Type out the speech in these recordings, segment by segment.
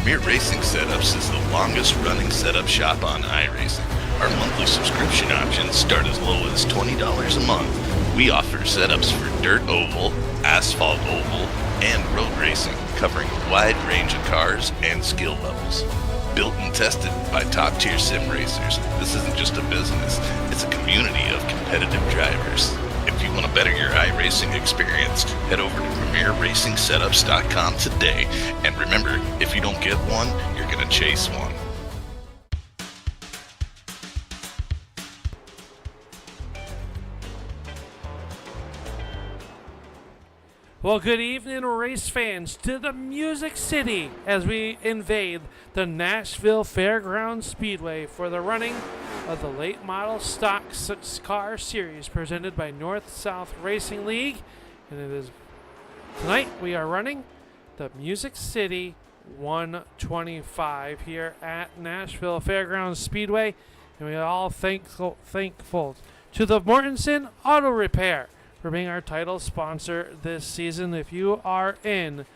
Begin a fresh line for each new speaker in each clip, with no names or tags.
Premier Racing Setups is the longest running setup shop on iRacing. Our monthly subscription options start as low as $20 a month. We offer setups for dirt oval, asphalt oval, and road racing, covering a wide range of cars and skill levels. Built and tested by top-tier sim racers, this isn't just a business, it's a community of competitive drivers. If you want to better your iRacing experience, head over to PremierRacingSetups.com today. And remember, if you don't get one, you're going to chase one.
Well, good evening, race fans, to the Music City as we invade the Nashville Fairgrounds Speedway for the running of the late model stock car series presented by North-South Racing League. And it is tonight we are running the Music City 125 here at Nashville Fairgrounds Speedway. And we are all thankful to the Mortensen Auto Repair for being our title sponsor this season. If you are in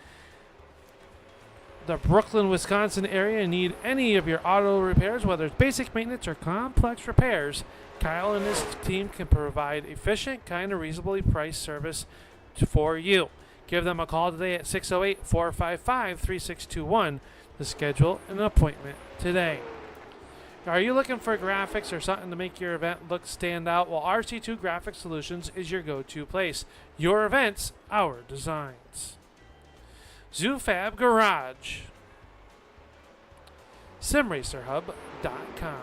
the Brooklyn, Wisconsin area and need any of your auto repairs, whether it's basic maintenance or complex repairs, Kyle and his team can provide efficient, kind of reasonably priced service for you. Give them a call today at 608-455-3621 to schedule an appointment today. Are you looking for graphics or something to make your event look stand out? Well, RC2 Graphic Solutions is your go-to place. Your events, our designs. ZooFab Garage. SimRacerHub.com.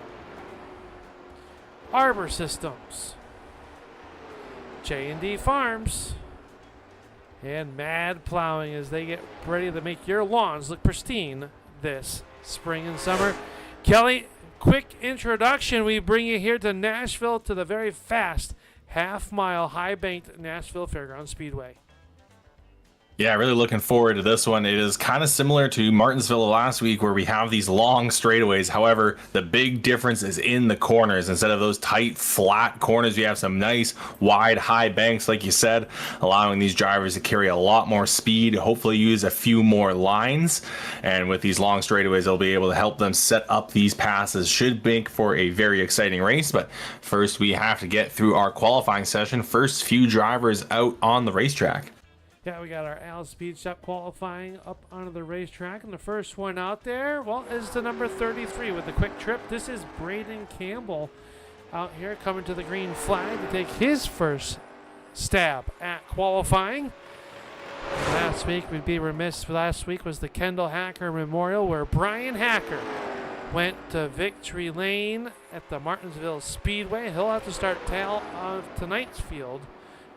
Arbor Systems. J&D Farms. And Mad Plowing as they get ready to make your lawns look pristine this spring and summer. Kelly, quick introduction. We bring you here to Nashville to the very fast half-mile high-banked Nashville Fairgrounds Speedway.
Yeah, really looking forward to this one. It is kind of similar to Martinsville last week where we have these long straightaways. However, the big difference is in the corners. Instead of those tight, flat corners, we have some nice, wide, high banks, like you said, allowing these drivers to carry a lot more speed, hopefully use a few more lines. And with these long straightaways, they'll be able to help them set up these passes. Should make for a very exciting race. But first, we have to get through our qualifying session. First few drivers out on the racetrack.
Yeah, we got our Al Speed Shop qualifying up onto the racetrack. And the first one out there, well, is the number 33 with the quick trip. This is Braden Campbell out here coming to the green flag to take his first stab at qualifying. Last week, we'd be remiss, last week was the Kendall Hacker Memorial where Bryan Hacker went to victory lane at the Martinsville Speedway. He'll have to start tail of tonight's field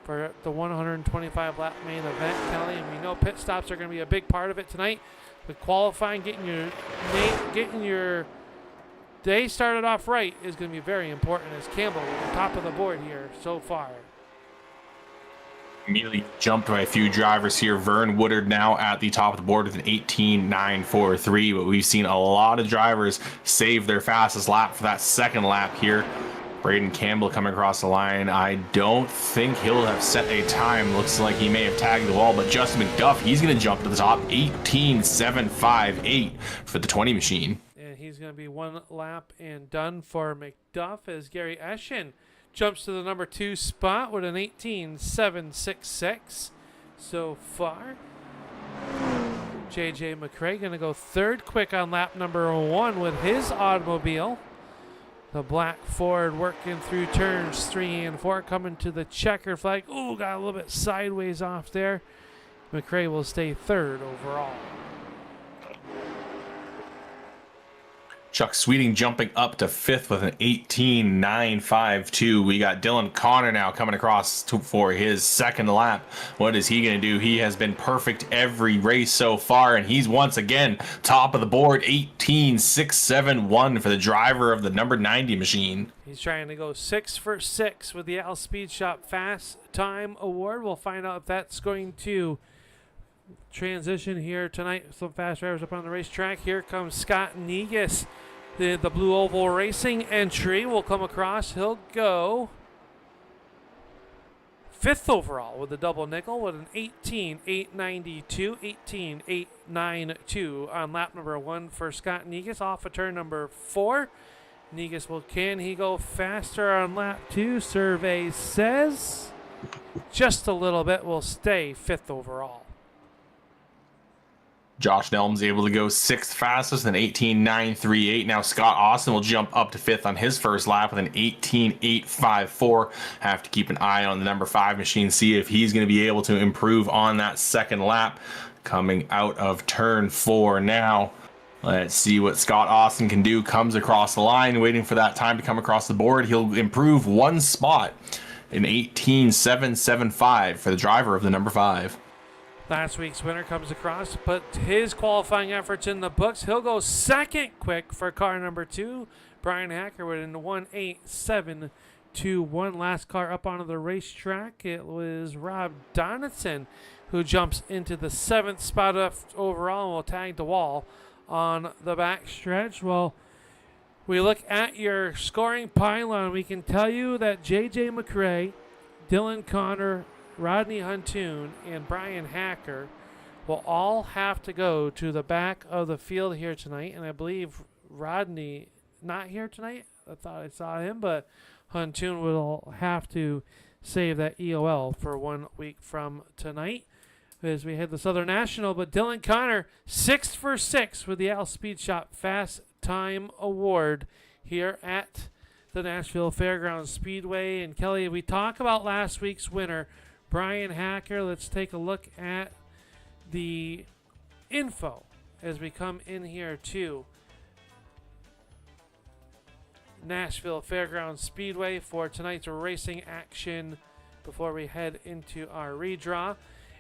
for the 125 lap main event, Kelly, and we know pit stops are going to be a big part of it tonight. With qualifying, getting your day started off right is going to be very important as Campbell on top of the board here so far.
Immediately jumped by a few drivers here. Vern Woodard now at the top of the board with an 18.943, but we've seen a lot of drivers save their fastest lap for that second lap here. Braden Campbell coming across the line. I don't think he'll have set a time. Looks like he may have tagged the wall, but Justin McDuff, he's going to jump to the top. 18.758 for the 20 machine.
And he's going to be one lap and done for McDuff as Gary Eschen jumps to the number 2 spot with an 18.766 so far. JJ McCrae going to go third quick on lap number 1 with his automobile. The black Ford working through turns 3 and 4, coming to the checker flag. Ooh, got a little bit sideways off there. McRae will stay third overall.
Chuck Sweeting jumping up to fifth with an 18.952. We got Dylan Connor now coming across for his second lap. What is he going to do? He has been perfect every race so far, and he's once again top of the board. 18.671 for the driver of the number 90 machine.
He's trying to go 6 for 6 with the Al Speed Shop Fast Time Award. We'll find out if that's going to transition here tonight. Some fast drivers up on the racetrack. Here comes Scott Negus. The Blue Oval Racing entry will come across. He'll go 5th overall with a double nickel with an 18.892, 18.892 on lap number 1 for Scott Negus off of turn number 4. Negus, can he go faster on lap 2? Survey says just a little bit. Will stay 5th overall.
Josh Nelm's able to go 6th fastest, an 18.938. Now Scott Austin will jump up to 5th on his first lap with an 18.854. Have to keep an eye on the number 5 machine, see if he's going to be able to improve on that second lap coming out of turn 4 now. Let's see what Scott Austin can do. Comes across the line, waiting for that time to come across the board. He'll improve 1 spot, an 18.775 for the driver of the number 5.
Last week's winner comes across, put his qualifying efforts in the books. He'll go second quick for car number 2. Bryan Hacker with an 1.8721. Last car up onto the racetrack, it was Rob Donaldson who jumps into the 7th spot overall and will tag the wall on the back stretch. Well, we look at your scoring pylon. We can tell you that J.J. McRae, Dylan Connor, Rodney Huntoon, and Bryan Hacker will all have to go to the back of the field here tonight. And I believe Rodney not here tonight. I thought I saw him, but Huntoon will have to save that EOL for 1 week from tonight as we head the Southern National. But Dylan Connor, 6th for 6 with the Al Speed Shop Fast Time Award here at the Nashville Fairgrounds Speedway. And Kelly, we talk about last week's winner, Bryan Hacker. Let's take a look at the info as we come in here to Nashville Fairgrounds Speedway for tonight's racing action before we head into our redraw.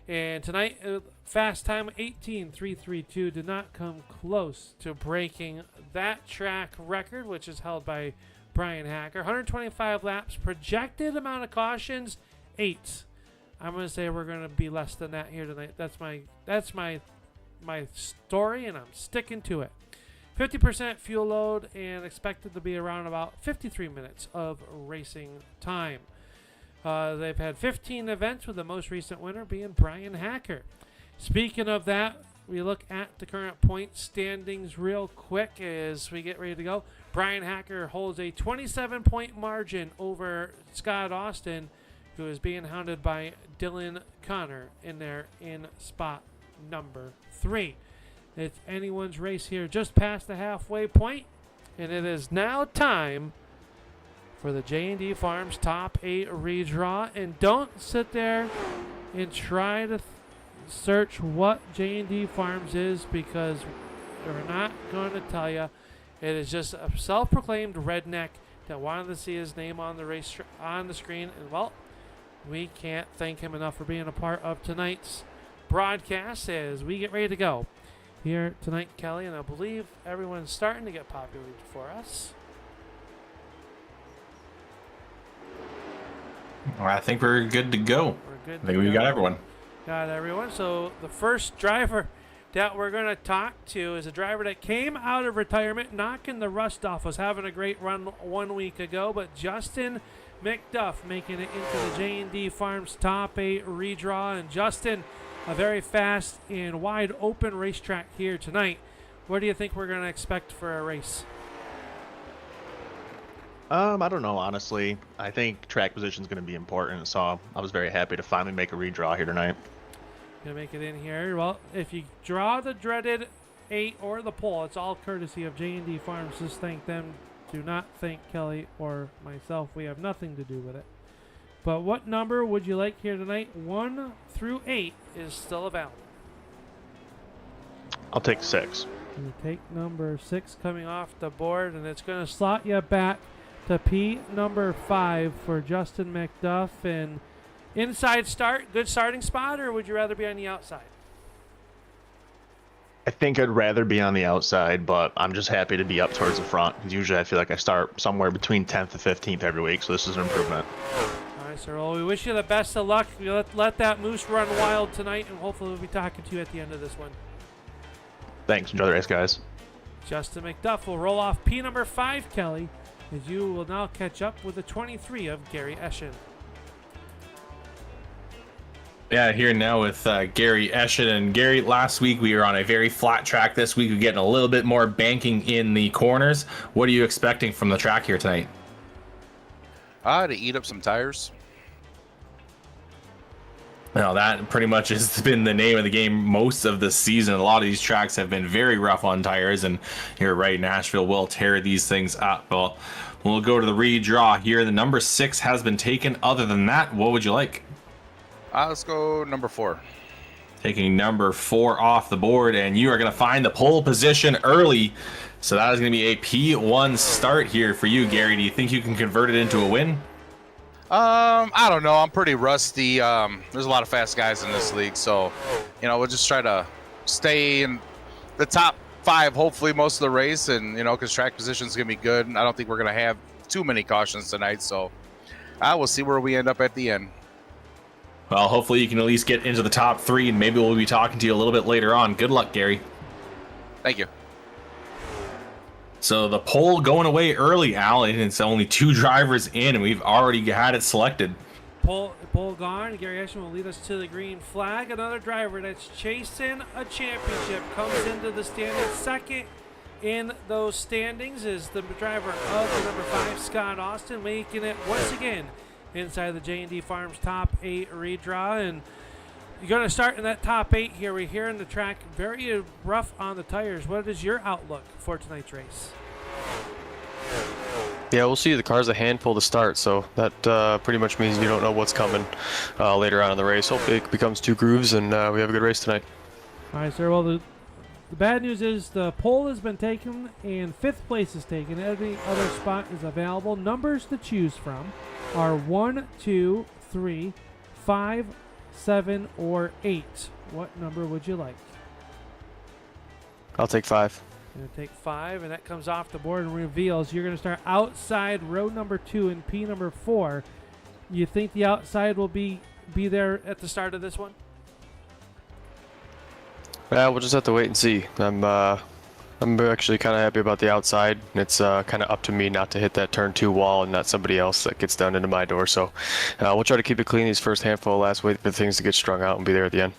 And tonight, fast time 18.332 did not come close to breaking that track record, which is held by Bryan Hacker. 125 laps, projected amount of cautions, 8. I'm going to say we're going to be less than that here tonight. That's my story, and I'm sticking to it. 50% fuel load and expected to be around about 53 minutes of racing time. They've had 15 events with the most recent winner being Bryan Hacker. Speaking of that, we look at the current point standings real quick as we get ready to go. Bryan Hacker holds a 27-point margin over Scott Austin, who is being hounded by Dylan Connor in there in spot number 3. It's anyone's race here just past the halfway point, and it is now time for the J&D Farms Top 8 redraw. And don't sit there and try to search what J&D Farms is, because we're not going to tell you. It is just a self-proclaimed redneck that wanted to see his name on the race on the screen, and well, we can't thank him enough for being a part of tonight's broadcast as we get ready to go here tonight, Kelly. And I believe everyone's starting to get populated for us.
Well, I think we're good to go.
We're good.
I think we got everyone.
Got everyone. So the first driver that we're going to talk to is a driver that came out of retirement, knocking the rust off, was having a great run 1 week ago, but Justin McDuff making it into the J&D Farms Top 8 redraw. And Justin, a very fast and wide open racetrack here tonight. What do you think we're going to expect for a race?
I don't know, honestly. I think track position is going to be important, so I was very happy to finally make a redraw here tonight.
Gonna make it in here. Well, if you draw the dreaded 8 or the pole, it's all courtesy of J&D Farms. Just thank them. Do not thank Kelly or myself. We have nothing to do with it. But what number would you like here tonight? 1 through 8 is still available.
I'll take 6.
You take number 6 coming off the board, and it's going to slot you back to P number 5 for Justin McDuff. And inside start, good starting spot, or would you rather be on the outside?
I think I'd rather be on the outside, but I'm just happy to be up towards the front, because usually I feel like I start somewhere between 10th and 15th every week, so this is an improvement.
All right, sir. Well, we wish you the best of luck. Let that moose run wild tonight, and hopefully we'll be talking to you at the end of this one.
Thanks. Enjoy the race, guys.
Justin McDuff will roll off P number 5, Kelly, as you will now catch up with the 23 of Gary Eschen.
Yeah, here now with Gary Eschen. And Gary, last week we were on a very flat track. This week we're getting a little bit more banking in the corners. What are you expecting from the track here tonight?
To eat up some tires.
Now, that pretty much has been the name of the game most of the season. A lot of these tracks have been very rough on tires, and you're right, Nashville will tear these things up. Well, we'll go to the redraw here. The number 6 has been taken. Other than that, what would you like?
Let's go number 4.
Taking number 4 off the board, and you are going to find the pole position early. So that is going to be a P1 start here for you, Gary. Do you think you can convert it into a win?
I don't know. I'm pretty rusty. There's a lot of fast guys in this league, so we'll just try to stay in the top 5, hopefully most of the race, and because track position is gonna be good. I don't think we're gonna have too many cautions tonight, so we'll see where we end up at the end.
Well, hopefully you can at least get into the top 3, and maybe we'll be talking to you a little bit later on. Good luck, Gary.
Thank you.
So the pole going away early, Al, and it's only 2 drivers in, and we've already had it selected.
Pole gone. Gary Eschen will lead us to the green flag. Another driver that's chasing a championship comes into the standings. Second in those standings is the driver of the number 5, Scott Austin, making it once again inside the J&D Farms top 8 redraw. And you're going to start in that top 8 here. We're here in the track, very rough on the tires. What is your outlook for tonight's race?
Yeah, we'll see. The car's a handful to start, so that pretty much means you don't know what's coming later on in the race. Hopefully it becomes 2 grooves and we have a good race tonight.
All right, sir. Well, the bad news is the pole has been taken and 5th place is taken. Every other spot is available. Numbers to choose from are 1, 2, 3, 5, 7, or 8. What number would you like?
I'll take 5.
Going to take 5, and that comes off the board and reveals you're going to start outside row number 2 and P number 4. You think the outside will be there at the start of this one?
Yeah, we'll just have to wait and see. I'm actually kind of happy about the outside. It's kind of up to me not to hit that turn 2 wall and not somebody else that gets down into my door. So we'll try to keep it clean these first handful of laps, wait for things to get strung out and be there at the end.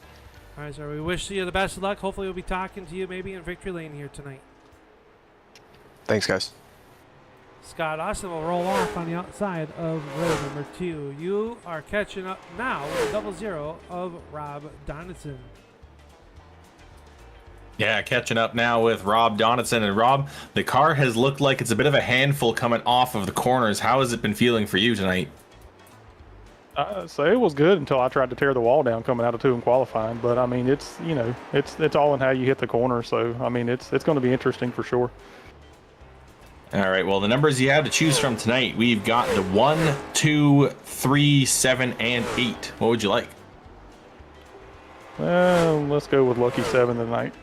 All right, sir. We wish you the best of luck. Hopefully we'll be talking to you maybe in victory lane here tonight.
Thanks, guys.
Scott Austin will roll off on the outside of row number 2. You are catching up now with a 0-0 of Rob Donaldson.
Yeah, catching up now with Rob Donaldson. And Rob, the car has looked like it's a bit of a handful coming off of the corners. How has it been feeling for you tonight?
So it was good until I tried to tear the wall down coming out of 2 in qualifying. But I mean, it's all in how you hit the corner. So I mean, it's going to be interesting for sure.
All right. Well, the numbers you have to choose from tonight, we've got the 1, 2, 3, 7, and 8. What would you like?
Let's go with lucky 7 tonight.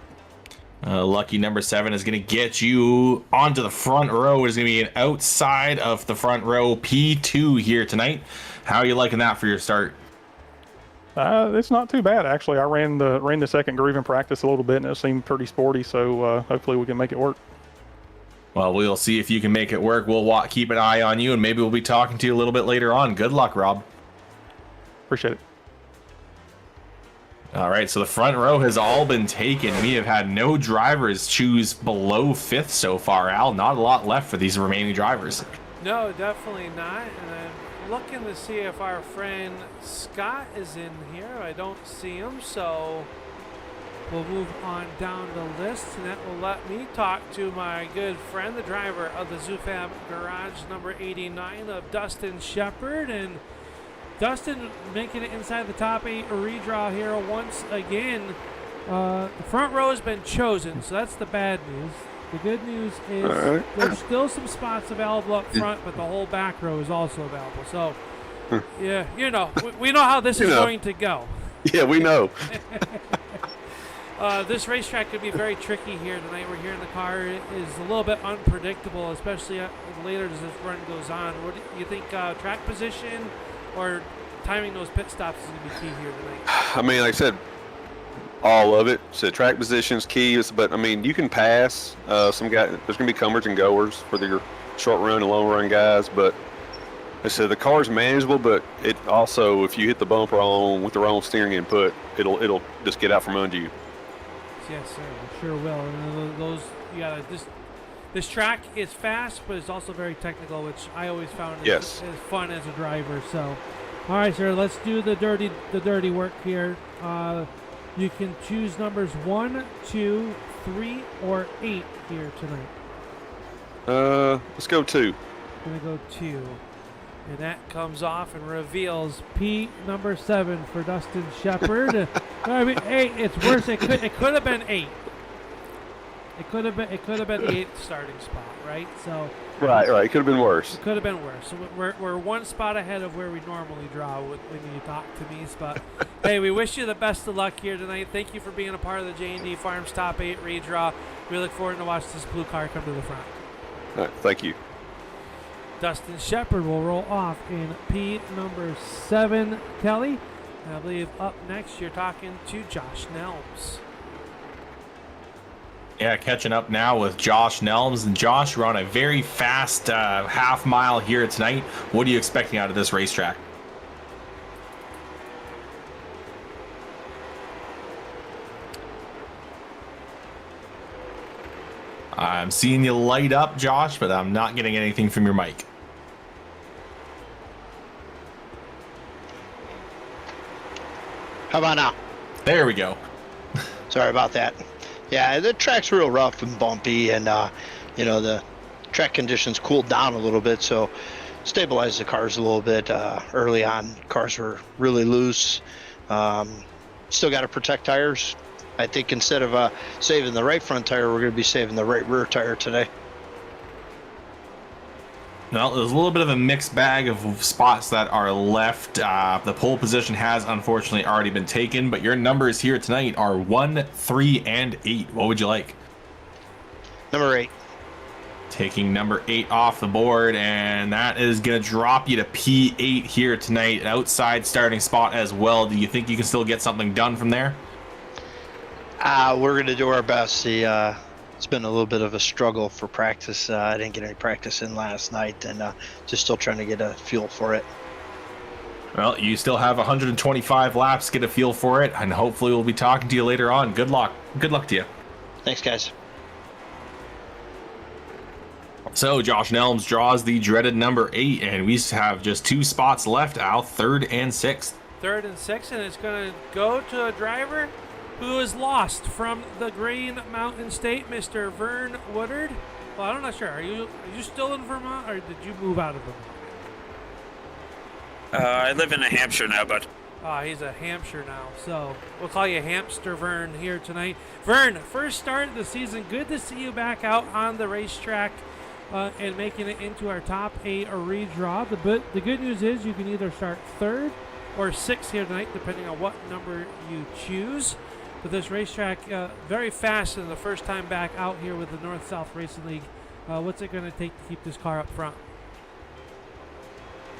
Lucky number 7 is going to get you onto the front row. It is going to be an outside of the front row P2 here tonight. How are you liking that for your start?
It's not too bad actually. I ran the second groove in practice a little bit and it seemed pretty sporty. So hopefully we can make it work.
Well, we'll see if you can make it work. We'll keep an eye on you, and maybe we'll be talking to you a little bit later on. Good luck, Rob.
Appreciate it.
All right, so the front row has all been taken. We have had no drivers choose below 5th so far, Al. Not a lot left for these remaining drivers.
No, definitely not. And I'm looking to see if our friend Scott is in here. I don't see him, so we'll move on down the list, and that will let me talk to my good friend, the driver of the Zufab Garage, number 89 of Dustin Shepard. And Dustin making it inside the top 8 redraw here once again. The front row has been chosen, so that's the bad news. The good news is there's still some spots available up front, but the whole back row is also available. So, yeah, we know how this is going to go.
Yeah, we know.
This racetrack could be very tricky here tonight. We're here in the car is a little bit unpredictable, especially later as this run goes on. What do you think, track position or timing those pit stops is going to be key here tonight?
I mean, like I said, all of it. So track position's key, but I mean, you can pass some guys. There's going to be comers and goers for your short run and long run guys, but I said the car's manageable, but it also, if you hit the bumper on with the wrong steering input, it'll just get out from under you.
Yes, sir. It sure will. And those you gotta this track is fast, but it's also very technical, which I always found is fun as a driver. So, all right, sir. Let's do the dirty work here. You can choose numbers 1, 2, 3, or 8 here tonight.
Let's go 2.
Gonna go 2. And that comes off and reveals P number 7 for Dustin Shepard. I mean, 8. It's worse. It could have been 8. It could have been the 8th starting spot, right? So.
Right. It could have been worse.
It could have been worse. So we're one spot ahead of where we normally draw when you talk to me. But hey, we wish you the best of luck here tonight. Thank you for being a part of the J&D Farms Top 8 redraw. We look forward to watch this blue car come to the front.
All right, thank you.
Dustin Shepard will roll off in P number 7. Kelly, and I believe up next you're talking to Josh Nelms.
Yeah, catching up now with Josh Nelms. And Josh, we're on a very fast half mile here tonight. What are you expecting out of this racetrack? I'm seeing you light up, Josh, but I'm not getting anything from your mic.
How about now?
There we go.
Sorry about that. Yeah, the track's real rough and bumpy, and the track conditions cooled down a little bit, so stabilized the cars a little bit. Early on, cars were really loose. Still got to protect tires. I think instead of saving the right front tire, we're going to be saving the right rear tire today.
Well, there's a little bit of a mixed bag of spots that are left. The pole position has unfortunately already been taken, but your numbers here tonight are 1, 3, and 8. What would you like?
Number 8.
Taking number 8 off the board, and that is going to drop you to P8 here tonight. An outside starting spot as well. Do you think you can still get something done from there?
We're going to do our best. It's been a little bit of a struggle for practice. I didn't get any practice in last night, and just still trying to get a feel for it.
Well, you still have 125 laps, get a feel for it, and hopefully we'll be talking to you later on. Good luck. Good luck to you.
Thanks, guys.
So Josh Nelms draws the dreaded number 8, and we have just 2 spots left, Al, 3rd and 6th.
3rd and 6th, and it's going to go to a driver who is lost from the Green Mountain State, Mr. Vern Woodard. Well, I'm not sure. Are you still in Vermont, or did you move out of Vermont?
I live in New Hampshire now, but...
He's a Hampshire now, so we'll call you Hamster Vern here tonight. Vern, first start of the season. Good to see you back out on the racetrack and making it into our top 8 redraw. The good news is you can either start 3rd or 6th here tonight, depending on what number you choose. But this racetrack, very fast and the first time back out here with the North-South Racing League. What's it going to take to keep this car up front?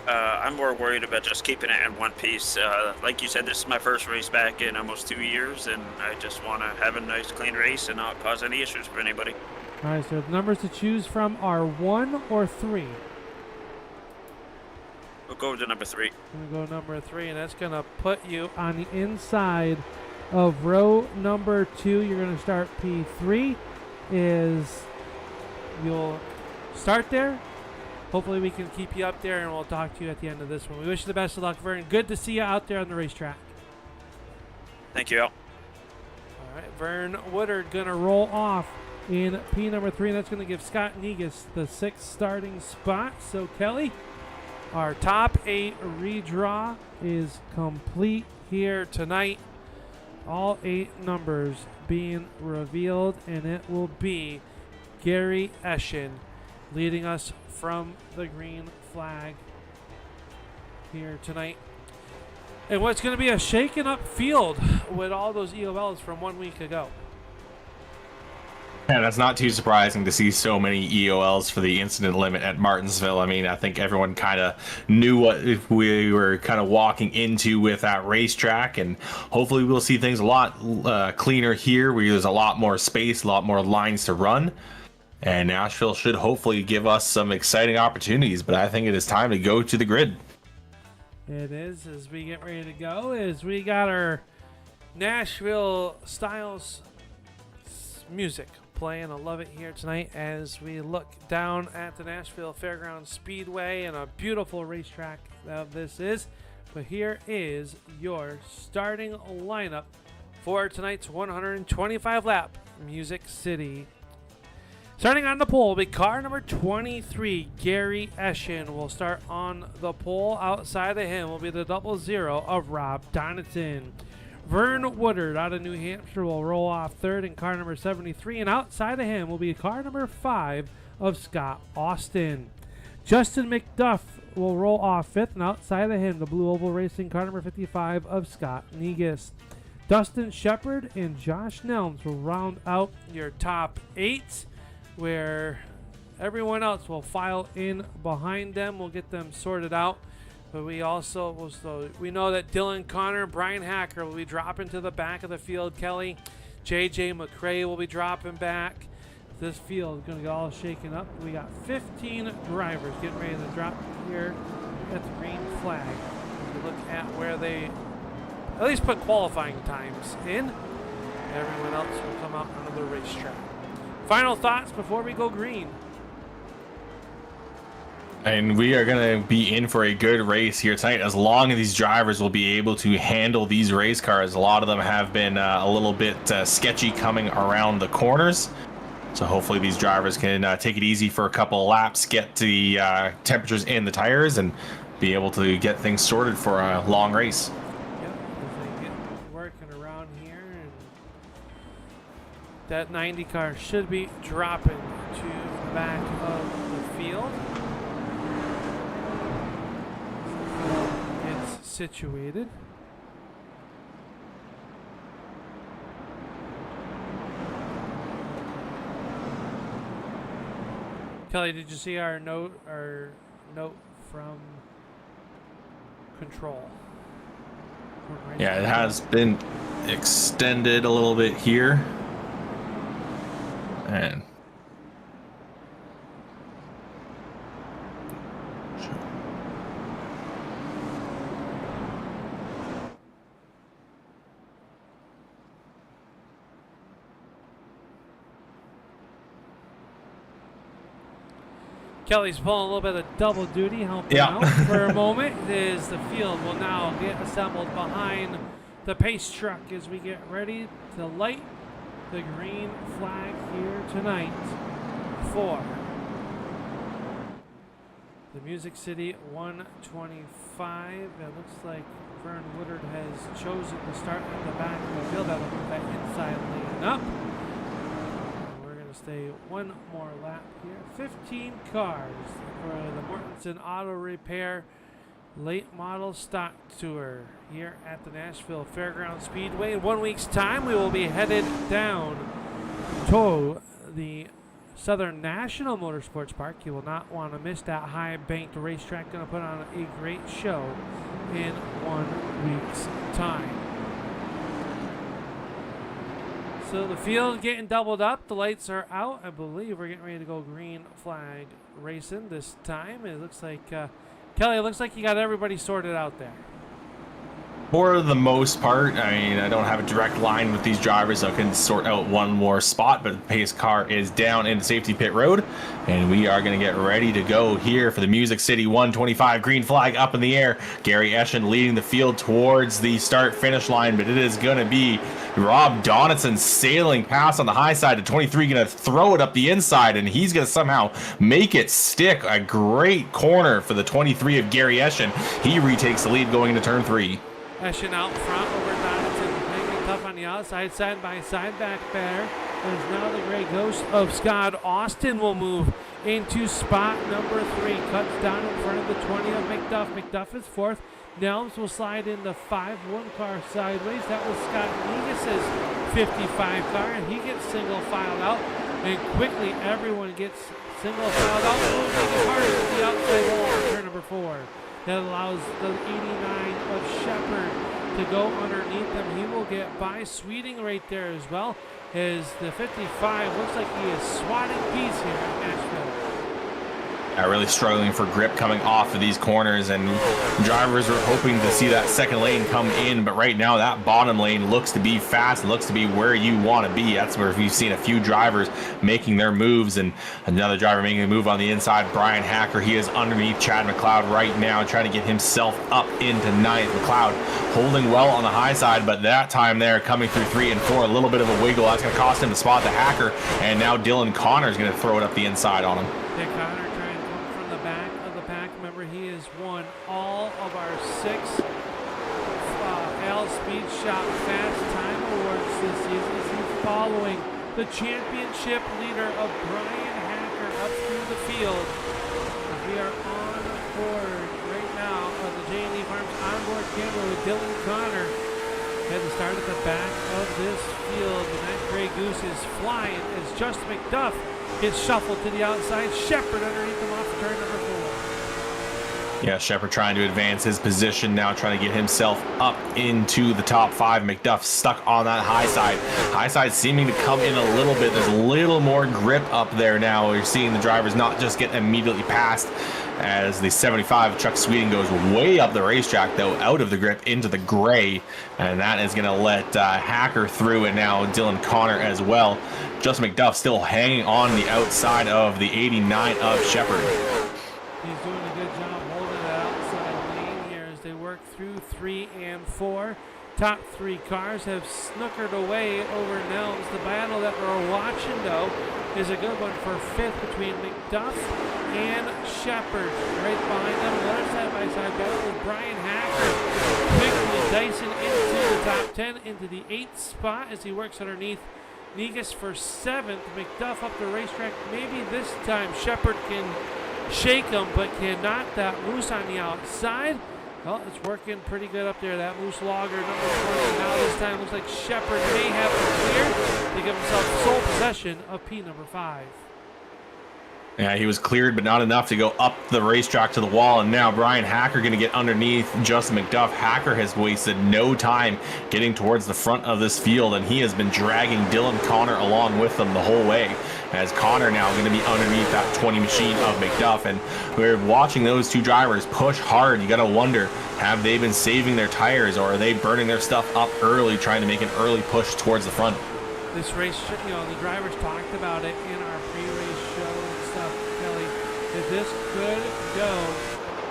I'm more worried about just keeping it in one piece. Like you said, this is my first race back in almost 2 years, and I just want to have a nice, clean race and not cause any issues for anybody.
All right, so the numbers to choose from are 1 or 3.
We'll go to number 3.
I'm going to go number 3, and that's going to put you on the inside of row number 2. You're going to start P3. You'll start there. Hopefully we can keep you up there, and we'll talk to you at the end of this one. We wish you the best of luck, Vern. Good to see you out there on the racetrack.
Thank you, Al.
All right, Vern Woodard going to roll off in P number 3, and that's going to give Scott Negus the 6th starting spot. So, Kelly, our top 8 redraw is complete here tonight. All 8 numbers being revealed, and it will be Gary Eschen leading us from the green flag here tonight. And what's going to be a shaken up field with all those EOLs from 1 week ago.
And that's not too surprising to see so many EOLs for the incident limit at Martinsville. I mean, I think everyone kind of knew what we were kind of walking into with that racetrack, and hopefully we'll see things a lot cleaner here, where there's a lot more space, a lot more lines to run. And Nashville should hopefully give us some exciting opportunities, but I think it is time to go to the grid.
It is, as we get ready to go, is we got our Nashville Styles music playing. I love it here tonight as we look down at the Nashville Fairgrounds Speedway and a beautiful racetrack that this is. But here is your starting lineup for tonight's 125 lap Music City. Starting on the pole will be car number 23, Gary Eschen will start on the pole. Outside of him will be the 00 of Rob Donaldson. Vern Woodard out of New Hampshire will roll off third in car number 73, and outside of him will be car number 5 of Scott Austin. Justin McDuff will roll off fifth, and outside of him, the Blue Oval Racing car number 55 of Scott Negus. Dustin Shepard and Josh Nelms will round out your top 8, where everyone else will file in behind them. We'll get them sorted out. But we also we know that Dylan Connor and Bryan Hacker will be dropping to the back of the field. Kelly, JJ McCrae will be dropping back. This field is going to get all shaken up. We got 15 drivers getting ready to drop here at the green flag. If you look at where they at least put qualifying times in, everyone else will come out onto the racetrack. Final thoughts before we go green.
And we are going to be in for a good race here tonight, as long as these drivers will be able to handle these race cars. A lot of them have been a little bit sketchy coming around the corners. So hopefully these drivers can take it easy for a couple of laps, get the temperatures in the tires, and be able to get things sorted for a long race.
Yep, as they get working around here, and that 90 car should be dropping to the back of the field. It's situated. Kelly, did you see our note from control?
Yeah, it has been extended a little bit here. And
Kelly's pulling a little bit of double duty, helping out for a moment. As the field will now get assembled behind the pace truck as we get ready to light the green flag here tonight for the Music City 125. It looks like Vern Woodard has chosen to start at the back of the field. That'll move that inside lane up. Stay one more lap here. 15 cars for the Mortensen Auto Repair Late Model Stock Tour here at the Nashville Fairgrounds Speedway. In 1 week's time, we will be headed down to the Southern National Motorsports Park. You will not want to miss that high-banked racetrack. Going to put on a great show in 1 week's time. So the field getting doubled up. The lights are out. I believe we're getting ready to go green flag racing this time. It looks like, Kelly, it looks like you got everybody sorted out there.
For the most part, I mean, I don't have a direct line with these drivers, so I can sort out one more spot, but the pace car is down in the safety pit road, and we are going to get ready to go here for the Music City 125. Green flag up in the air. Gary Eschen leading the field towards the start-finish line, but it is going to be Rob Donaldson sailing past on the high side of 23, going to throw it up the inside, and he's going to somehow make it stick. A great corner for the 23 of Gary Eschen. He retakes the lead going into turn 3.
Eschen out front over Donaldson, hanging tough on the outside, side by side back there. There's now the gray ghost of Scott Austin will move into spot number 3. Cuts down in front of the 20 of McDuff. McDuff is fourth. Nelms will slide in the 5-1 car sideways. That was Scott Negus's 55 car, and he gets single filed out. And quickly, everyone gets single filed out. Moving hard to the outside wall for turn number 4. That allows the 89 of Shepard to go underneath them. He will get by Sweeting right there as well. As the 55 looks like he is swatting peace here at Nashville.
Really struggling for grip coming off of these corners, and drivers are hoping to see that second lane come in, but right now that bottom lane looks to be fast, looks to be where you want to be. That's where you've seen a few drivers making their moves, and another driver making a move on the inside, Bryan Hacker. He is underneath Chad McLeod right now, trying to get himself up into 9th. McLeod holding well on the high side, but that time there coming through 3 and 4, a little bit of a wiggle. That's going to cost him the spot, the Hacker, and now Dylan Connor is going to throw it up the inside on him.
Yeah, Connor trying to come from the back of the pack. Remember, he has won all of our 6 Al Speed Shop Fast Time Awards this season. He's following the championship leader of Bryan Hacker up through the field. We are on board right now on the J&E Farms onboard camera with Dylan Connor. Had to start at the back of this field, and that Grey Goose is flying as Justin McDuff gets shuffled to the outside. Shepard underneath him off turn number 4.
Yeah, Shepard trying to advance his position now, trying to get himself up into the top 5. McDuff stuck on that high side. High side seeming to come in a little bit. There's a little more grip up there now. You're seeing the drivers not just get immediately past, as the 75 Chuck Sweeting goes way up the racetrack, though, out of the grip into the gray, and that is going to let Hacker through, and now Dylan Connor as well. Justin McDuff still hanging on the outside of the 89 of Shepard.
He's doing a good job holding that outside lane here as they work through 3 and 4. Top 3 cars have snookered away over Nelms. The battle that we're watching, though, is a good one for 5th between McDuff and Shepard. Right behind them, another side-by-side battle with Bryan Hacker quickly dicing into the top 10, into the 8th spot as he works underneath Negus for 7th. McDuff up the racetrack. Maybe this time Shepard can shake him, but cannot that Moose on the outside. Well, it's working pretty good up there. That Moose Logger, number 20. Now this time looks like Shepard may have it clear to give himself sole possession of P number 5.
Yeah, he was cleared, but not enough to go up the racetrack to the wall. And now Bryan Hacker going to get underneath Justin McDuff. Hacker has wasted no time getting towards the front of this field, and he has been dragging Dylan Connor along with them the whole way. As Connor now going to be underneath that 20 machine of McDuff. And we're watching those two drivers push hard. You got to wonder, have they been saving their tires, or are they burning their stuff up early, trying to make an early push towards the front?
This race, you know, the drivers talked about it in our pre-race show and stuff, Kelly, that this could go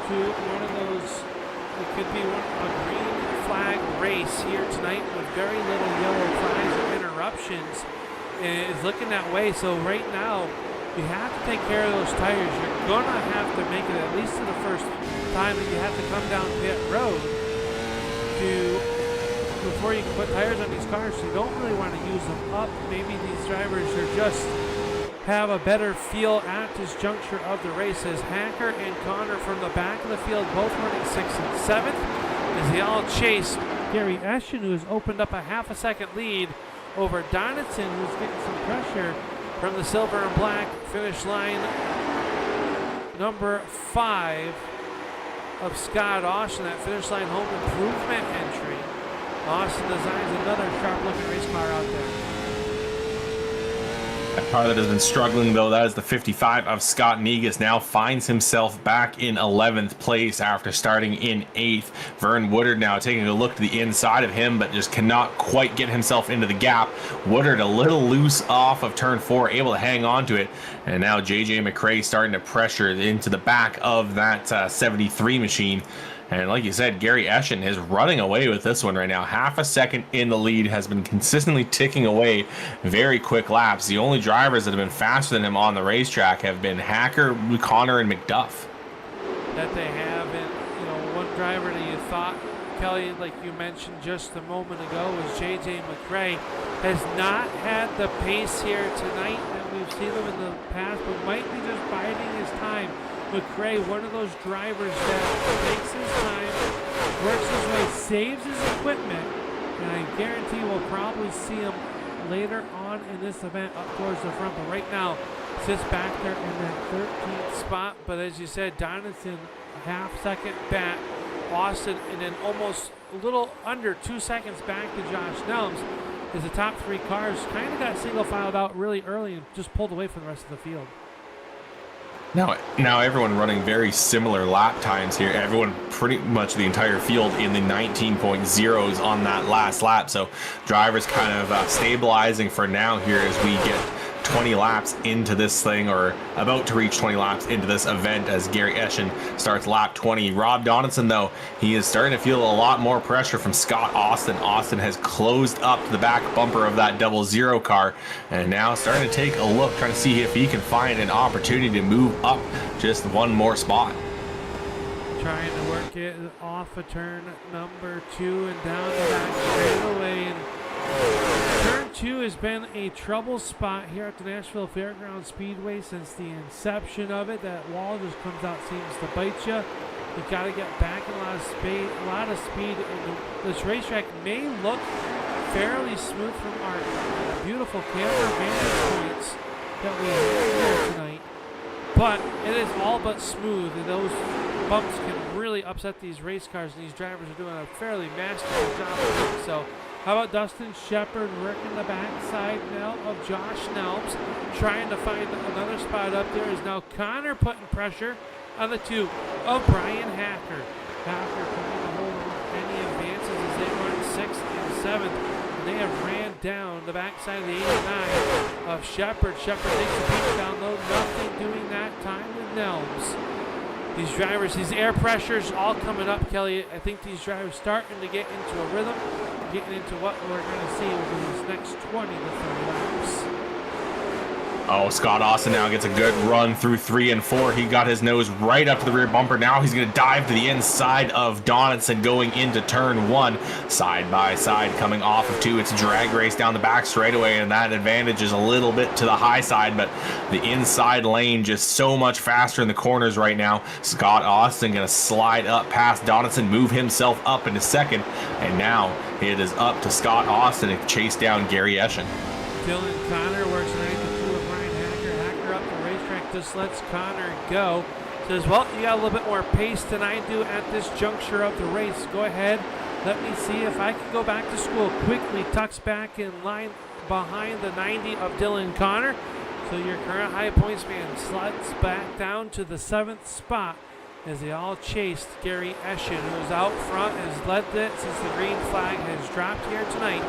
to one of those, it could be a green flag race here tonight with very little yellow flags or interruptions. And it's looking that way. So right now, you have to take care of those tires. You're going to have to make it at least to the first time that you have to come down pit road before you can put tires on these cars. So you don't really want to use them up. Maybe these drivers are just have a better feel at this juncture of the race, as Hacker and Connor from the back of the field both running 6th and 7th as they all chase Gary Eschen, who has opened up a half a second lead over Donaldson, who's getting some pressure from the silver and black finish line. Number 5 of Scott Austin, that finish line home improvement entry. Austin designs another sharp-looking race car out there.
A car that has been struggling, though, that is the 55 of Scott Negus. Now finds himself back in 11th place after starting in 8th. Vern Woodard now taking a look to the inside of him, but just cannot quite get himself into the gap. Woodard a little loose off of turn 4, able to hang on to it. And now JJ McRae starting to pressure into the back of that 73 machine. And like you said, Gary Eschen is running away with this one right now. Half a second in the lead, has been consistently ticking away very quick laps. The only drivers that have been faster than him on the racetrack have been Hacker, Connor, and McDuff.
That they have, and you know, one driver that you thought, Kelly, like you mentioned just a moment ago, was JJ McRae, has not had the pace here tonight that we've seen him in the past, but might be just biding his time. McRae, one of those drivers that takes his time, works his way, saves his equipment, and I guarantee we'll probably see him later on in this event up towards the front. But right now, sits back there in that 13th spot. But as you said, Donaldson, half-second back Austin, and then almost a little under 2 seconds back to Josh Nelms, as the top 3 cars kind of got single filed out really early and just pulled away from the rest of the field.
Now everyone running very similar lap times here. Everyone, pretty much the entire field, in the 19.0s on that last lap. So drivers kind of stabilizing for now here as we get 20 laps into this thing, or about to reach 20 laps into this event, as Gary Eschen starts lap 20. Rob Donaldson, though, he is starting to feel a lot more pressure from Scott Austin. Austin has closed up the back bumper of that 00 car, and now starting to take a look, trying to see if he can find an opportunity to move up just one more spot.
Trying to work it off of turn number 2 and down the back straightaway. And turn 2 has been a trouble spot here at the Nashville Fairgrounds Speedway since the inception of it. That wall just comes out, seems to bite you. You got to get back in a lot of speed. And this racetrack may look fairly smooth from our beautiful camera vantage points that we have here tonight, but it is all but smooth, and those bumps can really upset these race cars, and these drivers are doing a fairly masterful job of it. So how about Dustin Shepard working the backside now of Josh Nelms, trying to find another spot up there. Is now Connor putting pressure on the 2 of Bryan Hacker. Hacker trying to hold on any advances as they run 6th and 7th. They have ran down the backside of the 89 of Shepard. Shepard takes a peek down low, nothing doing that time with Nelms. These drivers, these air pressures all coming up, Kelly. I think these drivers starting to get into a rhythm, getting into what we're going to see over these next 20 to 30 laps.
Oh, Scott Austin now gets a good run through 3 and 4. He got his nose right up to the rear bumper. Now he's going to dive to the inside of Donaldson going into turn 1. Side by side coming off of 2. It's a drag race down the back straightaway, and that advantage is a little bit to the high side, but the inside lane just so much faster in the corners right now. Scott Austin going to slide up past Donaldson, move himself up into second, and now it is up to Scott Austin to chase down Gary Eschen.
Dylan Connor works 92 with Bryan Hacker. Hacker up the racetrack, just lets Connor go. Says, well, you got a little bit more pace than I do at this juncture of the race. Go ahead, let me see if I can go back to school. Quickly tucks back in line behind the 90 of Dylan Connor. So your current high points man slides back down to the 7th spot as they all chased Gary Eschen, who is out front, has led it since the green flag has dropped here tonight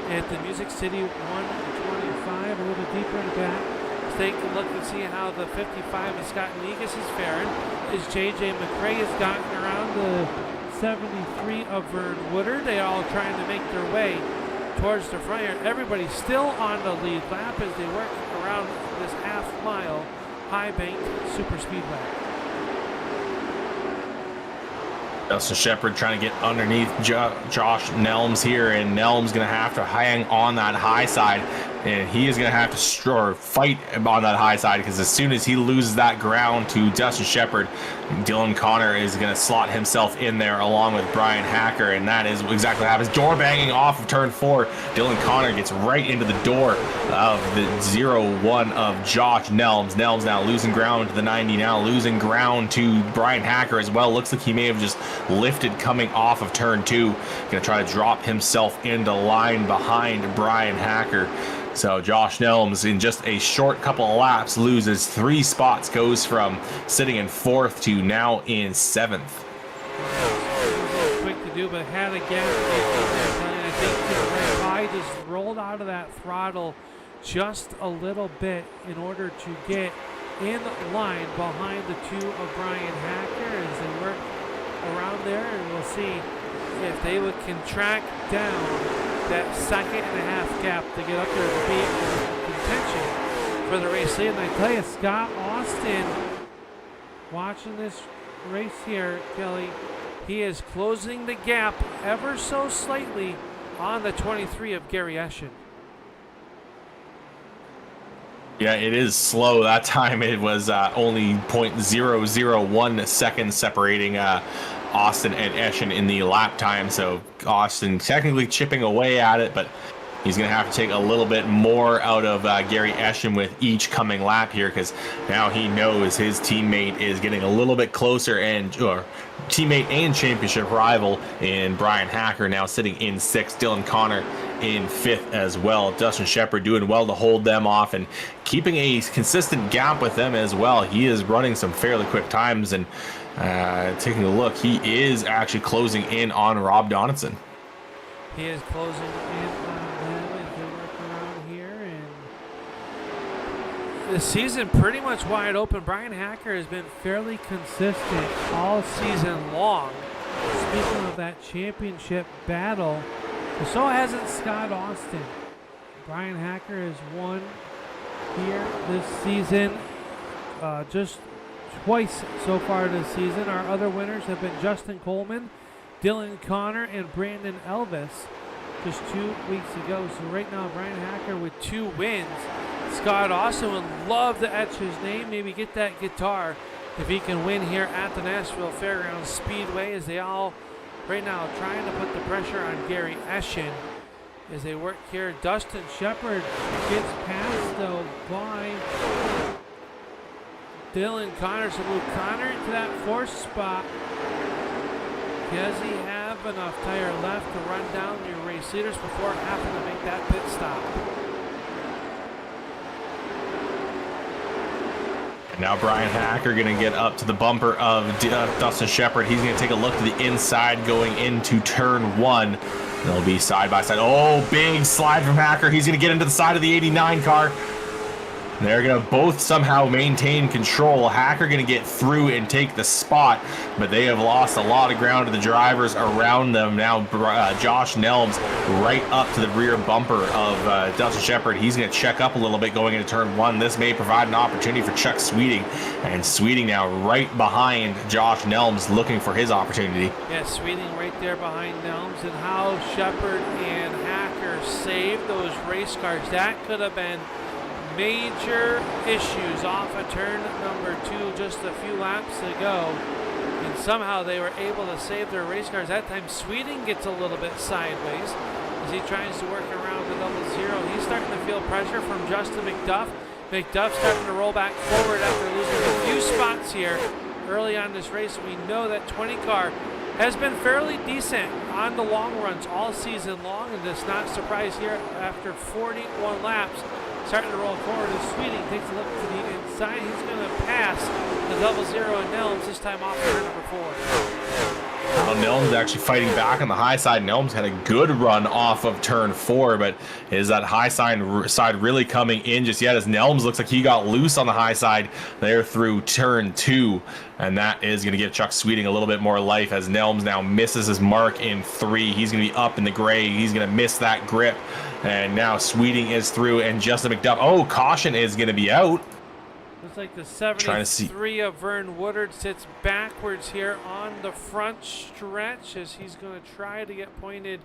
at the Music City 125, a little deeper in the back. Let's take a look and see how the 55 of Scott Negus is faring. As J.J. McRae has gotten around the 73 of Vern Woodard. They are all trying to make their way towards the front here. Everybody's still on the lead lap as they work around this half-mile high-banked super speedway.
Dustin Shepard trying to get underneath Josh Nelms here, and Nelms going to have to hang on that high side, and he is going to have to fight on that high side, because as soon as he loses that ground to Dustin Shepard, Dylan Connor is going to slot himself in there along with Bryan Hacker, and that is exactly what happens. Door banging off of turn 4. Dylan Connor gets right into the door of the 0-1 of Josh Nelms. Nelms now losing ground to the 90, now losing ground to Bryan Hacker as well. Looks like he may have just lifted coming off of turn 2. Going to try to drop himself into line behind Bryan Hacker. So Josh Nelms, in just a short couple of laps, loses 3 spots, goes from sitting in 4th to now in 7th.
Quick to do, but had a gap there. I think Clyde just rolled out of that throttle just a little bit in order to get in line behind the 2 of Bryan Hacker as they work around there, and we'll see if they can track down that 2.5 gap to get up there to be in contention for the race lead. And I tell you, Scott Austin, watching this race here, Kelly, he is closing the gap ever so slightly on the 23 of Gary Eschen.
Yeah, it is slow. That time it was only 0.001 seconds separating Austin and Eschen in the lap time. So Austin technically chipping away at it, but he's going to have to take a little bit more out of Gary Eschen with each coming lap here, because now he knows his teammate is getting a little bit closer, and teammate and championship rival in Bryan Hacker, now sitting in 6th. Dylan Connor in 5th as well. Dustin Shepard doing well to hold them off and keeping a consistent gap with them as well. He is running some fairly quick times, and taking a look, he is actually closing in on Rob Donaldson.
He is closing in on them as they work around here, and the season pretty much wide open. Bryan Hacker has been fairly consistent all season long. Speaking of that championship battle, so hasn't Scott Austin. Bryan Hacker has won here this season just twice so far this season. Our other winners have been Justin Coleman, Dylan Connor, and Brandon Elvis just 2 weeks ago. So right now, Bryan Hacker with 2 wins. Scott Austin would love to etch his name, maybe get that guitar if he can win here at the Nashville Fairgrounds Speedway, as they all right now trying to put the pressure on Gary Eschen as they work here. Dustin Shepard gets passed though by Dylan Connor. So move Connor into that 4th spot. Does he have enough tire left to run down your race leaders before having to make that pit stop?
And now Bryan Hacker going to get up to the bumper of Dustin Shepard. He's going to take a look to the inside going into turn 1. They'll be side by side. Oh, big slide from Hacker. He's going to get into the side of the 89 car. They're going to both somehow maintain control. Hacker going to get through and take the spot, but they have lost a lot of ground to the drivers around them. Now Josh Nelms right up to the rear bumper of Dustin Shepard. He's going to check up a little bit going into turn 1. This may provide an opportunity for Chuck Sweeting, and Sweeting now right behind Josh Nelms looking for his opportunity.
Yeah, Sweeting right there behind Nelms, and how Shepard and Hacker saved those race cars. That could have been major issues off of turn number 2 just a few laps ago, and somehow they were able to save their race cars. That time Sweeting gets a little bit sideways as he tries to work around the 00. He's starting to feel pressure from Justin McDuff. McDuff's starting to roll back forward after losing a few spots here early on this race. We know that 20 car has been fairly decent on the long runs all season long, and it's not surprise here after 41 laps. Starting to roll forward as Sweeting takes a look to the inside. He's going to pass the 00 and Nelms, this time off turn number 4.
Well, Nelms actually fighting back on the high side. Nelms had a good run off of turn 4, but is that high side really coming in just yet, as Nelms looks like he got loose on the high side there through turn 2, and that is going to give Chuck Sweeting a little bit more life as Nelms now misses his mark in 3. He's going to be up in the gray. He's going to miss that grip. And now Sweeting is through, and Justin McDuff. Oh, caution is going to be out.
Looks like the 73 of Vern Woodard sits backwards here on the front stretch as he's going to try to get pointed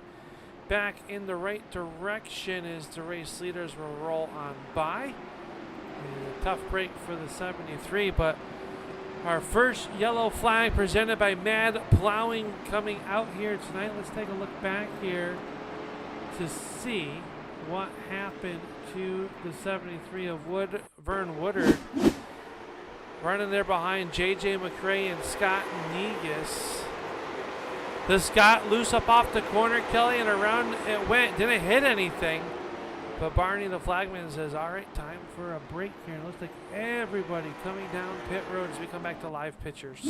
back in the right direction as the race leaders will roll on by. And a tough break for the 73, but our first yellow flag presented by Mad Plowing coming out here tonight. Let's take a look back here to see what happened to the 73 of Vern Woodard. Running there behind JJ McRae and Scott Negus. The Scott loose up off the corner, Kelly, and around it went. Didn't hit anything. But Barney the flagman says, all right, time for a break here. It looks like everybody coming down pit road as we come back to live pictures.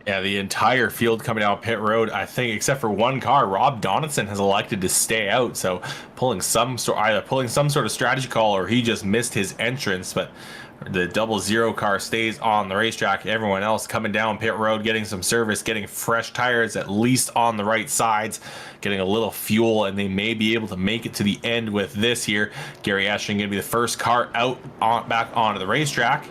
Yeah, the entire field coming out pit road, I think, except for one car. Rob Donaldson has elected to stay out, so either pulling some sort of strategy call or he just missed his entrance. But the 00 car stays on the racetrack. Everyone else coming down pit road, getting some service, getting fresh tires at least on the right sides, getting a little fuel, and they may be able to make it to the end with this here. Gary Eschen going to be the first car out back onto the racetrack.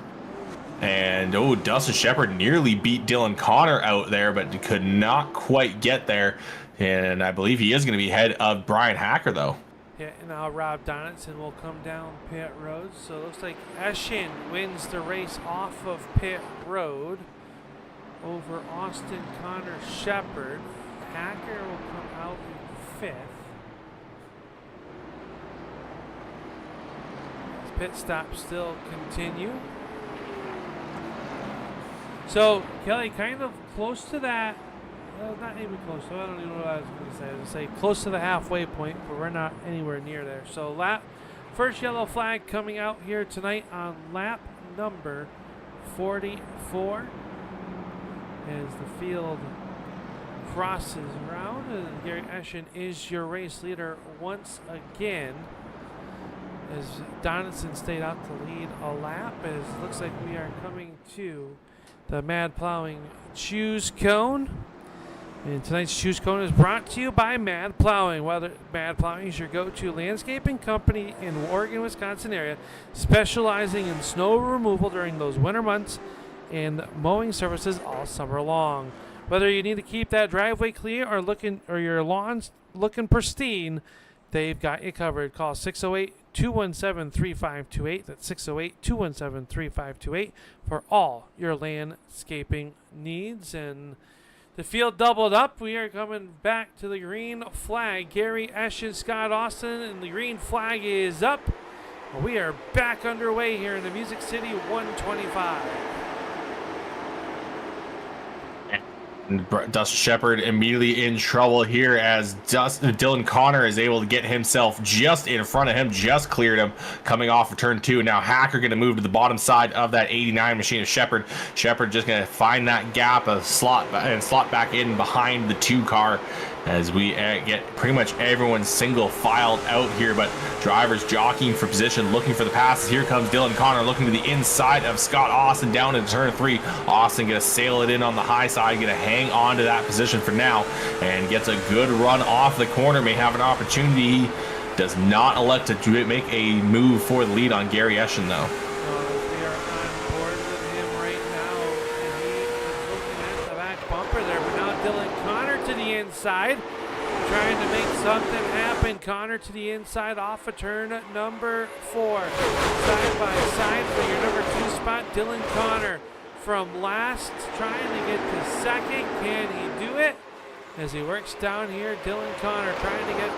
And Dustin Shepard nearly beat Dylan Connor out there, but could not quite get there. And I believe he is going to be ahead of Bryan Hacker, though.
Yeah, and now Rob Donaldson will come down pit road. So it looks like Eschen wins the race off of pit road over Austin Connor Shepard. Hacker will come out in 5th. His pit stops still continue. So, Kelly, kind of close to that. Not even close. So I don't even know what I was going to say. I was going to say close to the halfway point, but we're not anywhere near there. So, first yellow flag coming out here tonight on lap number 44 as the field crosses around. And Gary Eschen is your race leader once again, as Donaldson stayed out to lead a lap. As it looks like we are coming to the Mad Plowing Choose Cone. And tonight's Choose Cone is brought to you by Mad Plowing. Mad Plowing is your go-to landscaping company in Oregon, Wisconsin area, specializing in snow removal during those winter months and mowing services all summer long. Whether you need to keep that driveway clear or your lawn's looking pristine, they've got you covered. Call 608-217-3528. That's 608-217-3528 for all your landscaping needs. And the field doubled up. We are coming back to the green flag. Gary Eschen, Scott Austin, and the green flag is up. We are back underway here in the Music City 125.
Dustin Shepard immediately in trouble here as Dylan Connor is able to get himself just in front of him, just cleared him coming off of turn 2. Now Hacker going to move to the bottom side of that 89 machine of Shepard. Shepard just going to find that gap of slot back in behind the 2 car as we get pretty much everyone single filed out here, but drivers jockeying for position, looking for the passes. Here comes Dylan Connor looking to the inside of Scott Austin down into turn 3. Austin gonna sail it in on the high side, gonna hang on to that position for now, and gets a good run off the corner. May have an opportunity. He does not elect to make a move for the lead on Gary Eschen though.
We are on board with him right now, and he is looking at the back bumper there, but now Dylan Connor to the inside, trying to make something happen. Connor to the inside off of turn number 4. Side by side for your number 2 spot, Dylan Connor from last, trying to get to second. Can he do it? As he works down here, Dylan Connor trying to get